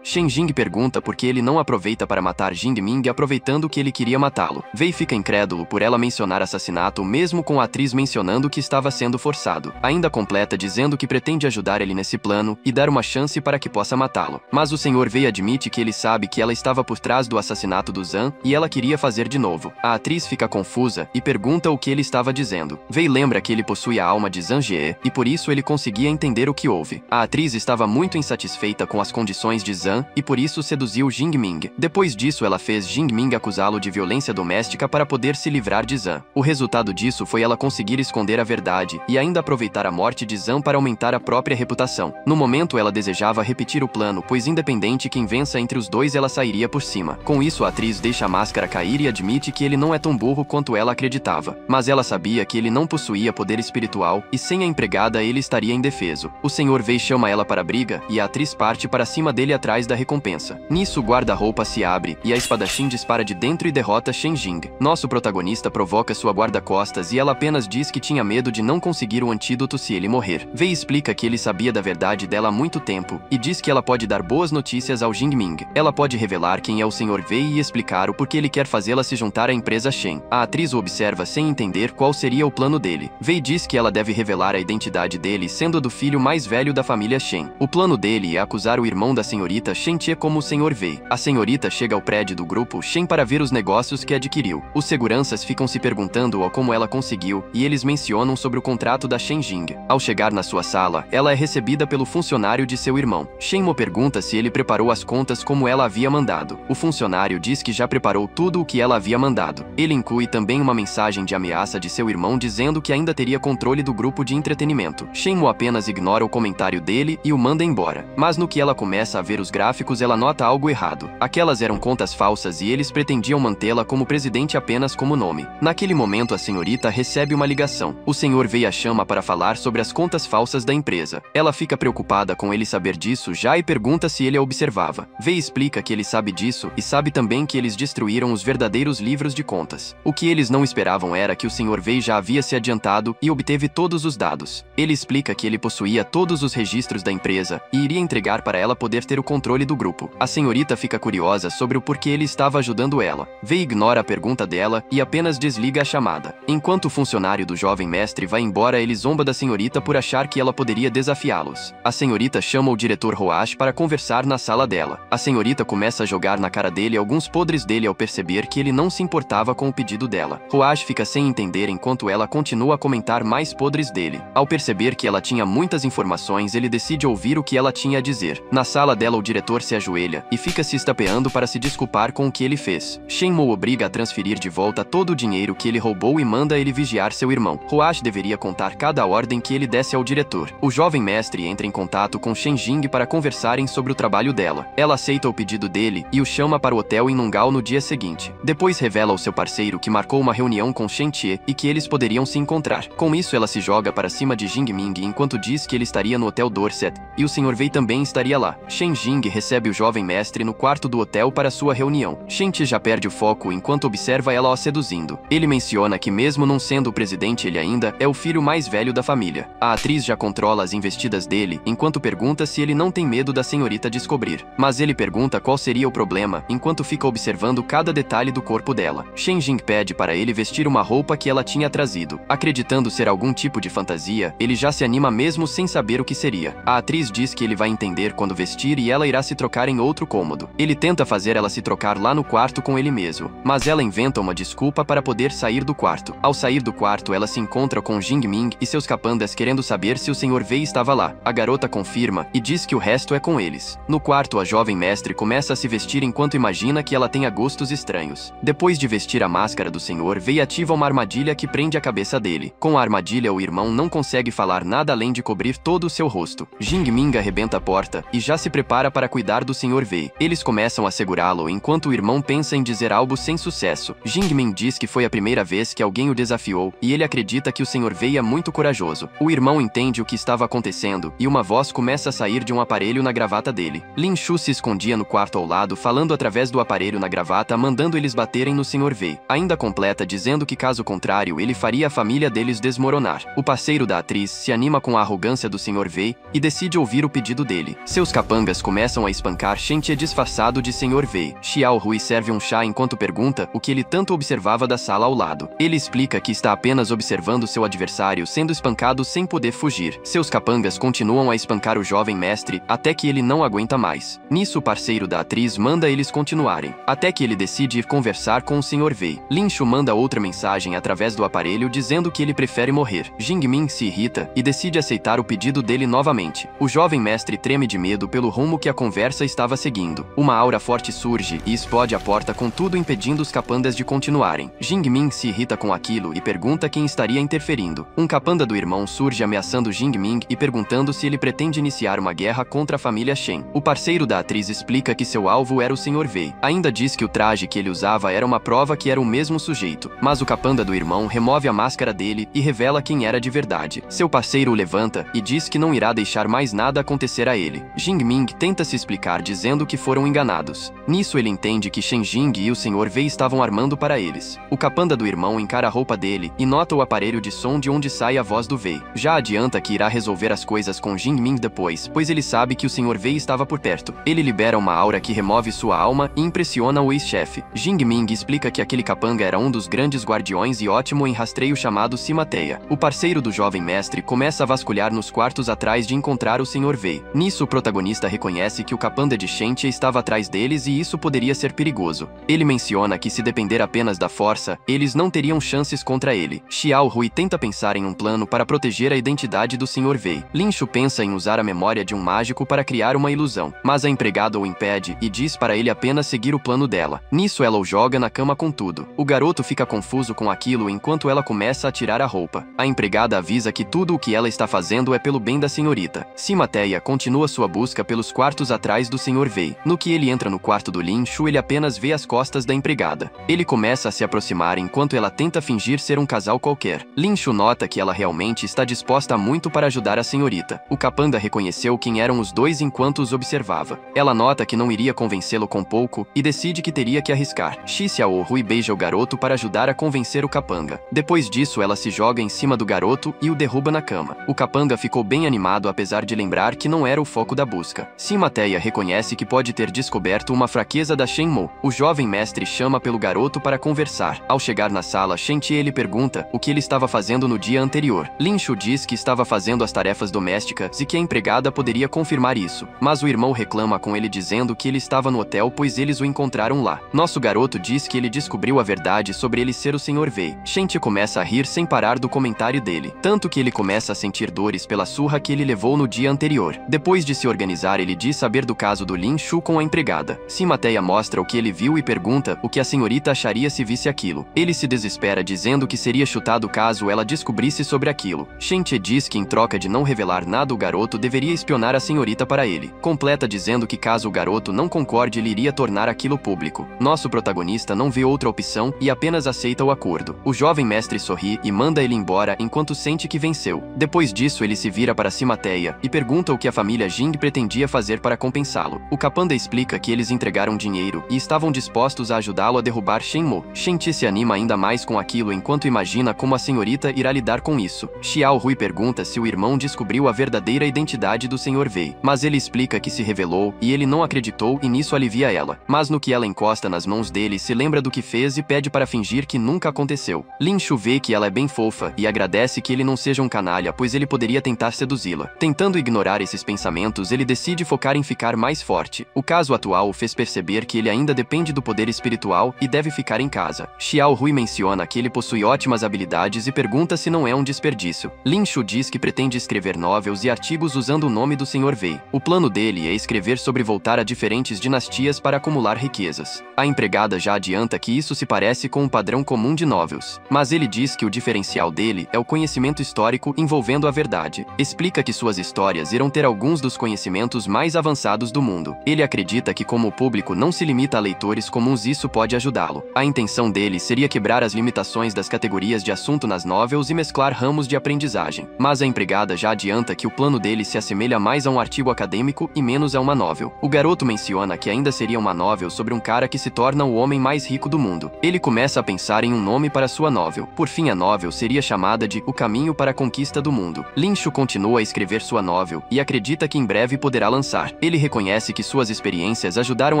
Shen Jing pergunta por que ele não aproveita para matar Jingming aproveitando que ele queria matá-lo. Wei fica incrédulo por ela mencionar assassinato mesmo com a atriz mencionando que estava sendo forçado. Ainda completa dizendo que pretende ajudar ele nesse plano e dar uma chance para que possa matá-lo. Mas o Sr. Wei admite que ele sabe que ela estava por trás do assassinato do Zhan e ela queria fazer de novo. A atriz fica confusa e pergunta o que ele estava dizendo. Wei lembra que ele possui a alma de Zhan Jie e por isso ele conseguia entender o que houve. A atriz estava muito insatisfeita com as condições de Zhan e por isso seduziu Jingming. Depois disso, ela fez Jingming acusá-lo de violência doméstica para poder se livrar de Zhan. O resultado disso foi ela conseguir esconder a verdade e ainda aproveitar a morte de Zhan para aumentar a própria reputação. No momento, ela desejava repetir o plano, pois independente quem vença entre os dois, ela sairia por cima. Com isso, a atriz deixa a máscara cair e admite que ele não é tão burro quanto ela acreditava. Mas ela sabia que ele não possuía poder espiritual e sem a empregada ele estaria indefeso. O Sr. Wei chama ela para a briga e a atriz parte para cima dele atrás da recompensa. Nisso, o guarda-roupa se abre e a espadachim dispara de dentro e derrota Shen Jing. Nosso protagonista provoca sua guarda-costas e ela apenas diz que tinha medo de não conseguir o antídoto se ele morrer. Wei explica que ele sabia da verdade dela há muito tempo e diz que ela pode dar boas notícias ao Jingming. Ela pode revelar quem é o Sr. Wei e explicar o porquê ele quer fazê-la se juntar à empresa Shen. A atriz o observa sem entender qual seria o plano dele. Wei diz que ela deve revelar a identidade dele sendo a do filho mais velho da família Shen. O plano dele é acusar o irmão da senhorita Shen Tie como o Sr. Wei. A senhorita chega ao prédio do grupo Shen para ver os negócios que adquiriu. Os seguranças ficam se perguntando como ela conseguiu e eles mencionam sobre o contrato da Shen Jing. Ao chegar na sua sala, ela é recebida pelo funcionário de seu irmão. Shen Mo pergunta se ele preparou as contas como ela havia mandado. O funcionário diz que já preparou tudo o que ela havia mandado. Ele inclui também uma mensagem de ameaça de seu irmão dizendo que ainda teria controle do grupo de entretenimento. Shen Mo apenas ignora o comentário dele e o manda embora. Mas no que ela começa a ver os gráficos, ela nota algo errado. Aquelas eram contas falsas e eles pretendiam mantê-la como presidente apenas como nome. Naquele momento, a senhorita recebe uma ligação. O Sr. Wei a chama para falar sobre as contas falsas da empresa. Ela fica preocupada com ele saber disso já e pergunta se ele a observava. Wei explica que ele sabe disso e sabe também que eles destruíram os verdadeiros livros de contas. O que eles não esperavam era que o Sr. Wei já havia se adiantado e obteve todos os dados. Ele explica que ele possuía todos os registros da empresa e iria entregar para ela poder ter o controle do grupo. A senhorita fica curiosa sobre o porquê ele estava ajudando ela. Wei ignora a pergunta dela e apenas desliga a chamada. Enquanto o funcionário do jovem mestre vai embora, ele zomba da senhorita por achar que ela poderia desafiá-los. A senhorita chama o diretor Roash para conversar na sala dela. A senhorita começa a jogar na cara dele alguns podres dele ao perceber que ele não se importava com o pedido dela. Roash fica sem entender enquanto ela continua a comentar mais podres dele. Ao perceber que ela tinha muitas informações, ele decide ouvir o que ela tinha a dizer. Na sala dela, o diretor se ajoelha e fica se estapeando para se desculpar com o que ele fez. Shen Mo obriga a transferir de volta todo o dinheiro que ele roubou e manda ele vigiar seu irmão. Roash deveria contar cada ordem que ele desse ao diretor. O jovem mestre entra em contato com Shen Jing para conversarem sobre o trabalho dela. Ela aceita o pedido dele e o chama para o hotel em Nungao no dia seguinte. Depois revela ao seu parceiro que marcou uma reunião com Shen Tie e que eles poderiam se encontrar. Com isso, ela se joga para cima de Jingming enquanto diz que ele estaria no Hotel Dorset e o Sr. Wei também estaria lá. Shen Jing recebe o jovem mestre no quarto do hotel para sua reunião. Shen Tie já perde o foco enquanto observa ela o seduzindo. Ele menciona que mesmo não sendo o presidente, ele ainda é o filho mais velho da família. A atriz já controla as investidas dele enquanto pergunta se ele não tem medo da senhorita descobrir. Mas ele pergunta qual seria o problema enquanto fica observando cada detalhe do corpo dela. Shen Jing pede para ele vestir uma roupa que ela tinha trazido. Acreditando ser algum tipo de fantasia, ele já se anima mesmo sem saber o que seria. A atriz diz que ele vai entender quando vestir e ela irá se trocar em outro cômodo. Ele tenta fazer ela se trocar lá no quarto com ele mesmo, mas ela inventa uma desculpa para poder sair do quarto. Ao sair do quarto, ela se encontra com Jing Ming e seus capangas querendo saber se o Sr. Wei estava lá. A garota confirma e diz que o resto é com eles. No quarto, a jovem mestre começa a se vestir enquanto imagina que ela tenha gostos estranhos. Depois de vestir a máscara do Sr. Wei, ativa uma armadilha que prende a cabeça dele. Com a armadilha, o irmão não consegue falar nada além de cobrir todo o seu rosto. Jing Ming arrebenta a porta e já se prepara para cuidar do Sr. Wei. Eles começam a segurá-lo enquanto o irmão pensa em dizer algo sem sucesso. Jing Ming diz que foi a primeira vez que alguém o desafiou e ele acredita que o Sr. Wei é muito corajoso. O irmão entende o que estava acontecendo e uma voz começa a sair de um aparelho na gravata dele. Lin Shu se escondia no quarto ao lado, falando através do aparelho na gravata, mandando eles baterem no Sr. Wei. Ainda completa dizendo que caso contrário, ele faria a família deles desmoronar. O parceiro da atriz se anima com a arrogância do Sr. Wei e decide ouvir o pedido dele. Seus capangas começam a espancar Shentie disfarçado de Sr. Wei. Xiao Hui serve um chá enquanto pergunta o que ele tanto observava da sala ao lado. Ele explica que está apenas observando seu adversário sendo espancado sem poder fugir. Seus capangas continuam a espancar o jovem mestre até que ele não aguenta mais. Nisso, o parceiro da atriz manda eles continuarem, até que ele decide ir conversar com o Sr. Wei. Lin Shu manda outra mensagem através do aparelho dizendo que ele prefere morrer. Jing Ming se irrita e decide aceitar o pedido dele novamente. O jovem mestre treme de medo pelo rumo que a conversa estava seguindo. Uma aura forte surge e explode a porta, contudo impedindo os capandas de continuarem. Jing Ming se irrita com aquilo e pergunta quem estaria interferindo. Um capanda do irmão surge ameaçando Jing Ming e perguntando se ele pretende iniciar uma guerra contra a família Shen. O parceiro da atriz explica que seu alvo era o Sr. Wei. Ainda diz que o traje que ele usava era uma prova que era o mesmo sujeito, mas o capanda do irmão remove a máscara dele e revela quem era de verdade. Seu parceiro o levanta e diz que não irá deixar mais nada acontecer a ele. Jing Ming tenta se explicar dizendo que foram enganados. Nisso ele entende que Shen Jing e o Sr. Wei estavam armando para eles. O capanda do irmão encara a roupa dele e nota o aparelho de som de onde sai a voz do Wei. Já adianta que irá resolver as coisas com Jing Ming depois, pois ele sabe que o Sr. Wei estava por perto. Ele libera uma aura que remove sua alma e impressiona o ex-chefe. Jing Ming explica que aquele capanga era um dos grandes guardiões e ótimo em rastreio chamado Simateia. O parceiro do jovem mestre começa a vasculhar nos quartos atrás de encontrar o Sr. Wei. Nisso, o protagonista reconhece que o capanga de Shentie estava atrás deles e isso poderia ser perigoso. Ele menciona que se depender apenas da força, eles não teriam chances contra ele. Xiao Hui tenta pensar em um plano para proteger a identidade do Sr. Wei. Lin Shu pensa em usar a memória de um mágico para criar uma ilusão, mas a empregada o impede e diz para ele apenas seguir o plano dela. Nisso, ela o joga na cama com tudo. O garoto fica confuso com aquilo enquanto ela começa a tirar a roupa. A empregada avisa que tudo o que ela está fazendo é pelo bem da senhorita. Simateia continua sua busca pelos quartos atrás do Sr. Wei. No que ele entra no quarto do Lin Shu, ele apenas vê as costas da empregada. Ele começa a se aproximar enquanto ela tenta fingir ser um casal qualquer. Lin Shu nota que ela realmente está disposta a muito para ajudar a senhorita. O capanga reconheceu quem eram os dois enquanto os observava. Ela nota que não iria convencê-lo com pouco e decide que teria que arriscar. Xiao Hui beija o garoto para ajudar a convencer o capanga. Depois disso, ela se joga em cima do garoto e o derruba na cama. O capanga ficou bem animado apesar de lembrar que não era o foco da busca. Simateia reconhece que pode ter descoberto uma fraqueza da Shenmou. O jovem mestre chama pelo garoto para conversar. Ao chegar na sala, Shentie lhe pergunta o que ele estava fazendo no dia anterior. Lin Shu diz que estava fazendo as tarefas domésticas e que a empregada poderia confirmar isso, mas o irmão reclama com ele dizendo que ele estava no hotel pois eles o encontraram lá. Nosso garoto diz que ele descobriu a verdade sobre ele ser o Sr. Wei. Shentie começa a rir sem parar do comentário dele, tanto que ele começa a sentir dores pela surra que ele levou no dia anterior. Depois de se organizar, ele diz saber do caso do Lin Shu com a empregada. Simateia mostra o que ele viu e pergunta o que a senhorita acharia se visse aquilo. Ele se desespera dizendo que seria chutado caso ela descobrisse sobre aquilo. Shentie diz que em troca de não revelar nada, o garoto deveria espionar a senhorita para ele. Completa dizendo que caso o garoto não concorde, ele iria tornar aquilo público. Nosso protagonista não vê outra opção e apenas aceita o acordo. O jovem mestre sorri e manda ele embora enquanto sente que venceu. Depois disso, ele se vira para Simateia e pergunta o que a família Jing pretendia fazer para compensá-lo. O capanda explica que eles entregaram dinheiro e estavam dispostos a ajudá-lo a derrubar Shenmou. Shentie se anima ainda mais com aquilo enquanto imagina como a senhorita irá lidar com isso. Xiao Hui pergunta se o irmão descobriu a verdadeira identidade do Sr. Wei, mas ele explica que se revelou e ele não acreditou e nisso alivia ela. Mas no que ela encosta nas mãos dele, se lembra do que fez e pede para fingir que nunca aconteceu. Lin Shu vê que ela é bem fofa e agradece que ele não seja um canalha, pois ele poderia tentar seduzi-la. Tentando ignorar esses pensamentos, ele decide focar em ficar mais forte. O caso atual o fez perceber que ele ainda depende do poder espiritual e deve ficar em casa. Xiao Hui menciona que ele possui ótimas habilidades e pergunta se não é um desperdício. Lin Shu diz que pretende escrever novels e artigos usando o nome do Sr. Wei. O plano dele é escrever sobre voltar a diferentes dinastias para acumular riquezas. A empregada já adianta que isso se parece com um padrão comum de novels, mas ele diz que o diferencial dele é o conhecimento histórico envolvendo a verdade. Explica que suas histórias irão ter alguns dos conhecimentos mais avançados do mundo. Ele acredita que como o público não se limita a leitores comuns, isso pode ajudá-lo. A intenção dele seria quebrar as limitações das categorias de assunto nas novels e mesclar ramos de aprendizagem. Mas a empregada já adianta que o plano dele se assemelha mais a um artigo acadêmico e menos a uma novel. O garoto menciona que ainda seria uma novel sobre um cara que se torna o homem mais rico do mundo. Ele começa a pensar em um nome para sua novel. Por fim, a novel seria chamada de O Caminho para a Conquista do Mundo. Lin Shu continua a escrever sua novel e acredita que em breve poderá lançar. Ele reconhece que suas experiências ajudaram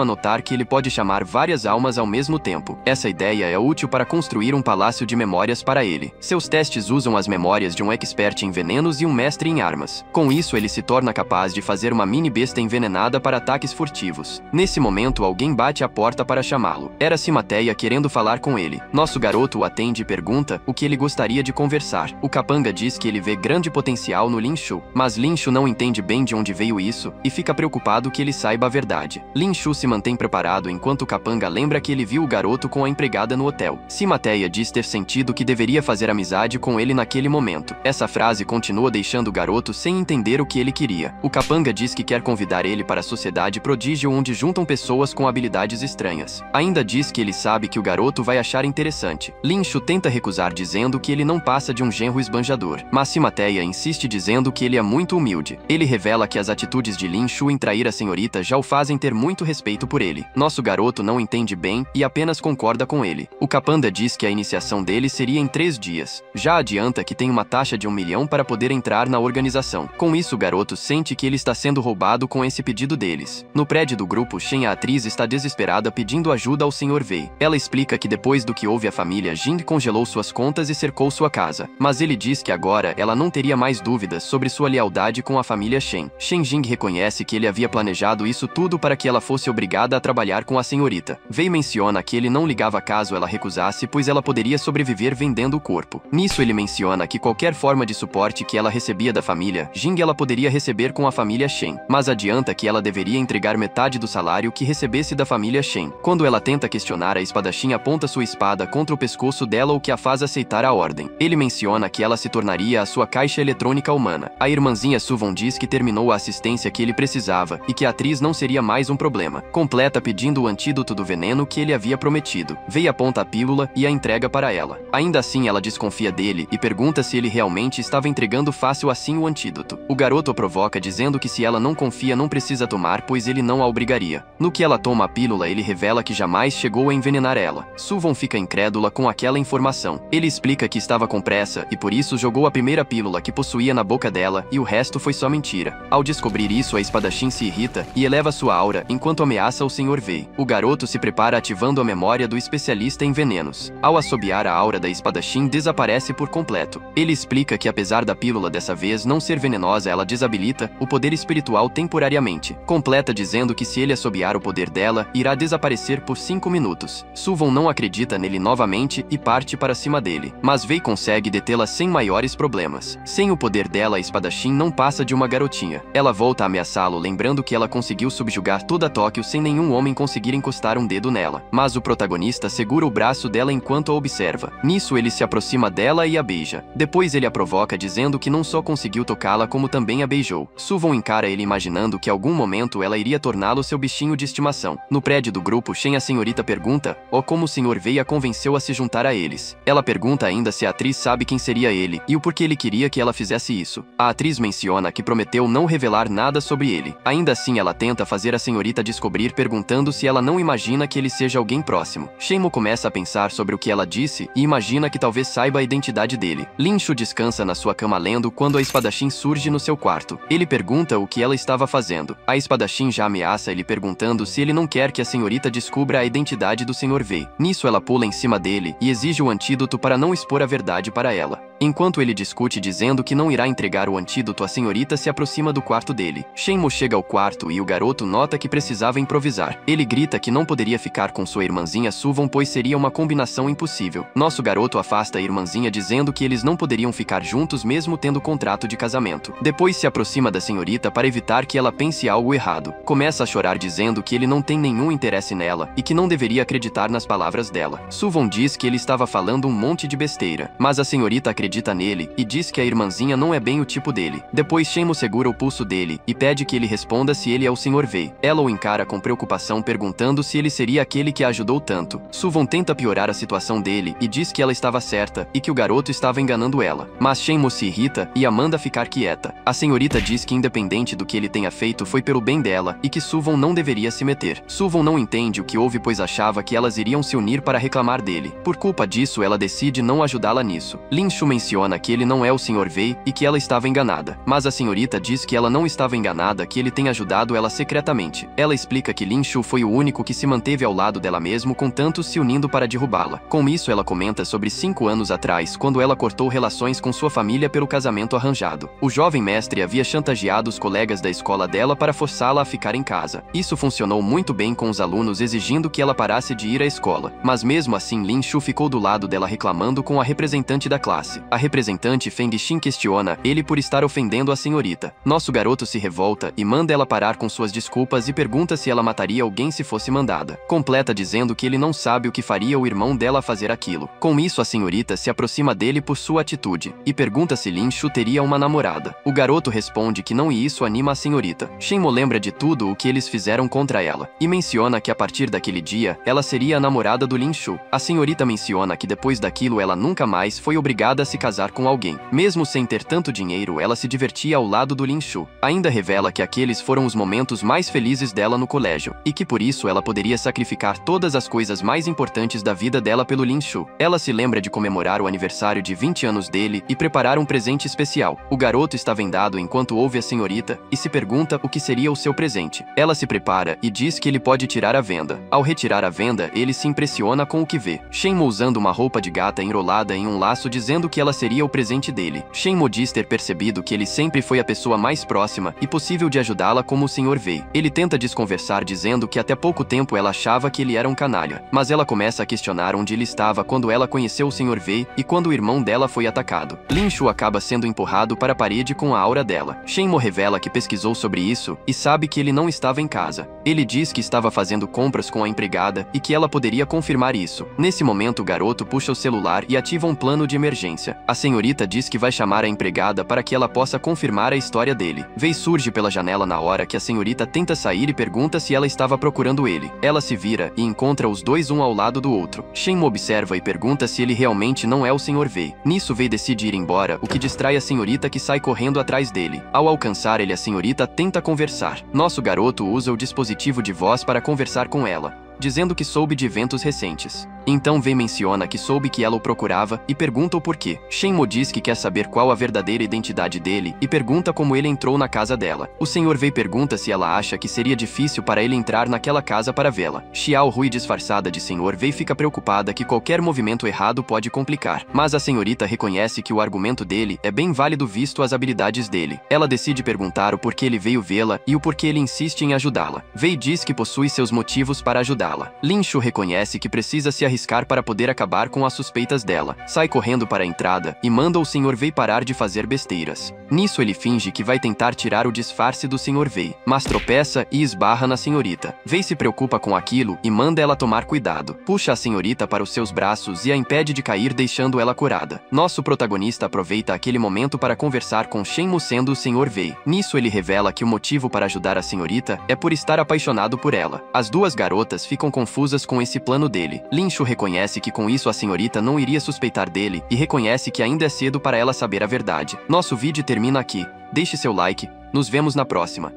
a notar que ele pode chamar várias almas ao mesmo tempo. Essa ideia é útil para construir um palácio de memórias para ele. Seus testes usam as memórias de um expert em venenos e um mestre em armas. Com isso, ele se torna capaz de fazer uma mini besta envenenada para ataques furtivos. Nesse momento, alguém bate à porta para chamá-lo. Era Simateia querendo falar com ele. Nosso garoto o atende e pergunta o que ele gostaria de conversar. O capanga diz que ele vê grande potencial no Lin Shu, mas Lin Shu não entende bem de onde veio isso e fica preocupado que ele saiba a verdade. Lin Shu se mantém preparado enquanto o capanga lembra que ele viu o garoto com a empregada no hotel. Simateia diz ter sentido que deveria fazer amizade com ele naquele momento. Essa frase continua deixando o garoto sem entender o que ele queria. O capanga diz que quer convidar ele para a sociedade prodígio onde juntam pessoas com habilidades estranhas. Ainda diz que ele sabe que o garoto vai achar interessante. Lin Shu tenta recusar dizendo que ele não passa de um genro esbanjador, mas Simateia insiste dizendo que ele é muito humilde. Ele revela que as atitudes de Lin Shu em trair a senhorita já o fazem ter muito respeito por ele. Nosso garoto não entende bem e apenas concorda com ele. O capanga diz que a iniciação dele seria em 3 dias. Já adianta que tem uma taxa de 1 milhão para poder entrar na organização. Com isso, o garoto sente que ele está sendo roubado com esse pedido deles. No prédio do grupo Shen, a atriz está desesperada pedindo ajuda ao Sr. Wei. Ela explica que depois do que houve, a família Jing congelou suas contas e cercou sua casa. Mas ele diz que agora ela não teria mais dúvidas sobre sua lealdade com a família Shen. Shen Jing reconhece que ele havia planejado isso tudo para que ela fosse obrigada a trabalhar com a senhorita. Wei menciona que ele não ligava caso ela recusasse, pois ela poderia sobreviver vendendo o corpo. Nisso, ele menciona que qualquer forma de suporte que ela recebia da família Jing ela poderia receber com a família Shen, mas adianta que ela deveria entregar metade do salário que recebesse da família Shen. Quando ela tenta questionar, a espadachim aponta sua espada contra o pescoço dela, o que a faz aceitar a ordem. Ele menciona que ela se tornaria a sua caixa eletrônica humana. A irmãzinha Suvon diz que terminou a assistência que ele precisava e que a atriz não seria mais um problema. Completa pedindo o antídoto do veneno que ele havia prometido. Wei aponta a pílula e a entrega para ela. Ainda assim, ela desconfia dele e pergunta se ele realmente estava entregando fácil assim o antídoto. O garoto a provoca dizendo que se ela não confia, não precisa tomar, pois ele não a obrigaria. No que ela toma a pílula, ele revela que jamais chegou a envenenar ela. Suvon fica incrédula com aquela informação. Ele explica que estava com pressa e por isso jogou a primeira pílula que possuía na boca dela e o resto foi só mentira. Ao descobrir isso, a espadachim se irrita e eleva sua aura enquanto ameaça o Sr. Wei. O garoto se prepara ativando a memória do especialista em venenos. Ao assobiar, a aura da espadachim desaparece por completo. Ele explica que apesar da pílula dessa vez não ser venenosa, ela desabilita o poder espiritual temporariamente. Completa dizendo que se ele assobiar o poder dela, irá desaparecer por 5 minutos. Suvon não acredita nele novamente e parte para cima dele, mas Wei consegue detê-la sem maiores problemas. Sem o poder dela, a espadachim não passa de uma garotinha. Ela volta a ameaçá-lo, lembrando que ela conseguiu subjugar toda Tóquio sem nenhum homem conseguir encostar um dedo nela. Mas o protagonista segura o braço dela enquanto a observa. Nisso, ele se aproxima dela e a beija. Depois ele a provoca dizendo que não só conseguiu tocá-la como também a beijou. Suvon encara ele imaginando que algum momento ela iria torná-lo seu bichinho de estimação. No prédio do grupo Shen, a senhorita pergunta como o Sr. Wei a convenceu a se juntar a eles. Ela pergunta ainda se a atriz sabe quem seria ele e o porquê ele queria que ela fizesse isso. A atriz menciona que prometeu não revelar nada sobre ele. Ainda assim, ela tenta fazer a senhorita descobrir, perguntando se ela não imagina que ele seja alguém próximo. Shenmo começa a pensar sobre o que ela disse e imagina que talvez saiba a identidade dele. Lin Shu descansa na sua cama lendo quando a espadachim surge no seu quarto. Ele pergunta o que ela estava fazendo. A espadachim já ameaça ele perguntando se ele não quer que a senhorita descubra a identidade do Sr. Wei. Nisso, ela pula em cima dele e exige o antídoto para não expor a verdade para ela. Enquanto ele discute dizendo que não irá entregar o antídoto, a senhorita se aproxima do quarto dele. Shenmue chega ao quarto e o garoto nota que precisava improvisar. Ele grita que não poderia ficar com sua irmãzinha Suvon, pois seria uma combinação impossível. Nosso garoto afasta a irmãzinha dizendo que eles não poderiam ficar juntos mesmo tendo contrato de casamento. Depois se aproxima da senhorita para evitar que ela pense algo errado. Começa a chorar dizendo que ele não tem nenhum interesse nela e que não deveria acreditar nas palavras dela. Suvon diz que ele estava falando um monte de besteira, mas a senhorita acredita nele e diz que a irmãzinha não é bem o tipo dele. Depois Shenmue segura o pulso dele e pede que ele responda se ele é o Sr. Wei. Ela o encara com preocupação perguntando se ele seria aquele que a ajudou tanto. Suvon tenta piorar a situação dele e diz que ela estava certa e que o garoto estava enganando ela. Mas Shenmue se irrita e a manda ficar quieta. A senhorita diz que independente do que ele tenha feito foi pelo bem dela e que Suvon não deveria se meter. Suvon não entende o que houve, pois achava que elas iriam se unir para reclamar dele. Por culpa disso, ela decide não ajudá-la nisso. Lin Shu menciona que ele não é o Sr. Wei e que ela estava enganada. Mas a senhorita diz que ela não estava enganada, que ele tem ajudado ela secretamente. Ela explica que Lin Shu foi o único que se manteve ao lado dela mesmo, com tantos se unindo para derrubá-la. Com isso, ela comenta sobre 5 anos atrás, quando ela cortou relações com sua família pelo casamento arranjado. O jovem mestre havia chantageado os colegas da escola dela para forçá-la a ficar em casa. Isso funcionou muito bem com os alunos, exigindo que ela parasse de ir à escola. Mas mesmo assim, Lin Shu ficou do lado dela reclamando com a representante da classe. A representante Feng Xin questiona ele por estar ofendendo a senhorita. Nosso garoto se revolta e manda ela parar com suas desculpas e pergunta se ela mataria alguém se fosse mandada. Completa dizendo que ele não sabe o que faria o irmão dela fazer aquilo. Com isso, a senhorita se aproxima dele por sua atitude e pergunta se Lin Shu teria uma namorada. O garoto responde que não, e isso anima a senhorita. Shenmue lembra de tudo o que eles fizeram contra ela e menciona que a partir daquele dia, ela seria a namorada do Lin Shu. A senhorita menciona que depois daquilo ela nunca mais foi obrigada a se casar com alguém. Mesmo sem ter tanto dinheiro, ela se divertia ao lado do Lin Shu. Ainda revela que aqueles foram os momentos mais felizes dela no colégio e que por isso ela poderia sacrificar todas as coisas mais importantes da vida dela pelo Lin Shu. Ela se lembra de comemorar o aniversário de 20 anos dele e preparar um presente especial. O garoto está vendado enquanto ouve a senhorita e se pergunta o que seria o seu presente. Ela se prepara e diz que ele pode tirar a venda. Ao retirar a venda, ele se impressiona com o que vê. Shenmue usando uma roupa de gata enrolada em um laço, dizendo que ela seria o presente dele. Shenmue diz ter percebido que ele sempre foi a pessoa mais próxima e possível de ajudá-la como o Sr. Wei. Ele tenta desconversar dizendo que até pouco tempo ela achava que ele era um canalha, mas ela começa a questionar onde ele estava quando ela conheceu o Sr. Wei e quando o irmão dela foi atacado. Lin Shu acaba sendo empurrado para a parede com a aura dela. Shenmue revela que pesquisou sobre isso e sabe que ele não estava em casa. Ele diz que estava fazendo compras com a empregada e que ela poderia confirmar isso. Nesse momento, o garoto puxa o celular e ativa um plano de emergência. A senhorita diz que vai chamar a empregada para que ela possa confirmar a história dele. Wei surge pela janela na hora que a senhorita tenta sair e pergunta se ela estava procurando ele. Ela se vira e encontra os dois um ao lado do outro. Shenmue observa e pergunta se ele realmente não é o Sr. Wei. Nisso, Wei decide ir embora, o que distrai a senhorita, que sai correndo atrás dele. Ao alcançar ele, a senhorita tenta conversar. Nosso garoto usa o dispositivo de voz para conversar com ela, dizendo que soube de eventos recentes. Então Wei menciona que soube que ela o procurava e pergunta o porquê. Shenmue diz que quer saber qual a verdadeira identidade dele e pergunta como ele entrou na casa dela. O Sr. Wei pergunta se ela acha que seria difícil para ele entrar naquela casa para vê-la. Xiao Rui, disfarçada de Sr. Wei, fica preocupada que qualquer movimento errado pode complicar, mas a senhorita reconhece que o argumento dele é bem válido visto as habilidades dele. Ela decide perguntar o porquê ele veio vê-la e o porquê ele insiste em ajudá-la. Wei diz que possui seus motivos para ajudá-la. Lin Shu reconhece que precisa se arriscar para poder acabar com as suspeitas dela. Sai correndo para a entrada e manda o Sr. Wei parar de fazer besteiras. Nisso, ele finge que vai tentar tirar o disfarce do Sr. Wei, mas tropeça e esbarra na senhorita. Wei se preocupa com aquilo e manda ela tomar cuidado. Puxa a senhorita para os seus braços e a impede de cair, deixando ela curada. Nosso protagonista aproveita aquele momento para conversar com Shenmue, sendo o Sr. Wei. Nisso, ele revela que o motivo para ajudar a senhorita é por estar apaixonado por ela. As duas garotas ficam confusas com esse plano dele. Lin Shu reconhece que com isso a senhorita não iria suspeitar dele e reconhece que ainda é cedo para ela saber a verdade. Nosso vídeo termina aqui. Deixe seu like, nos vemos na próxima.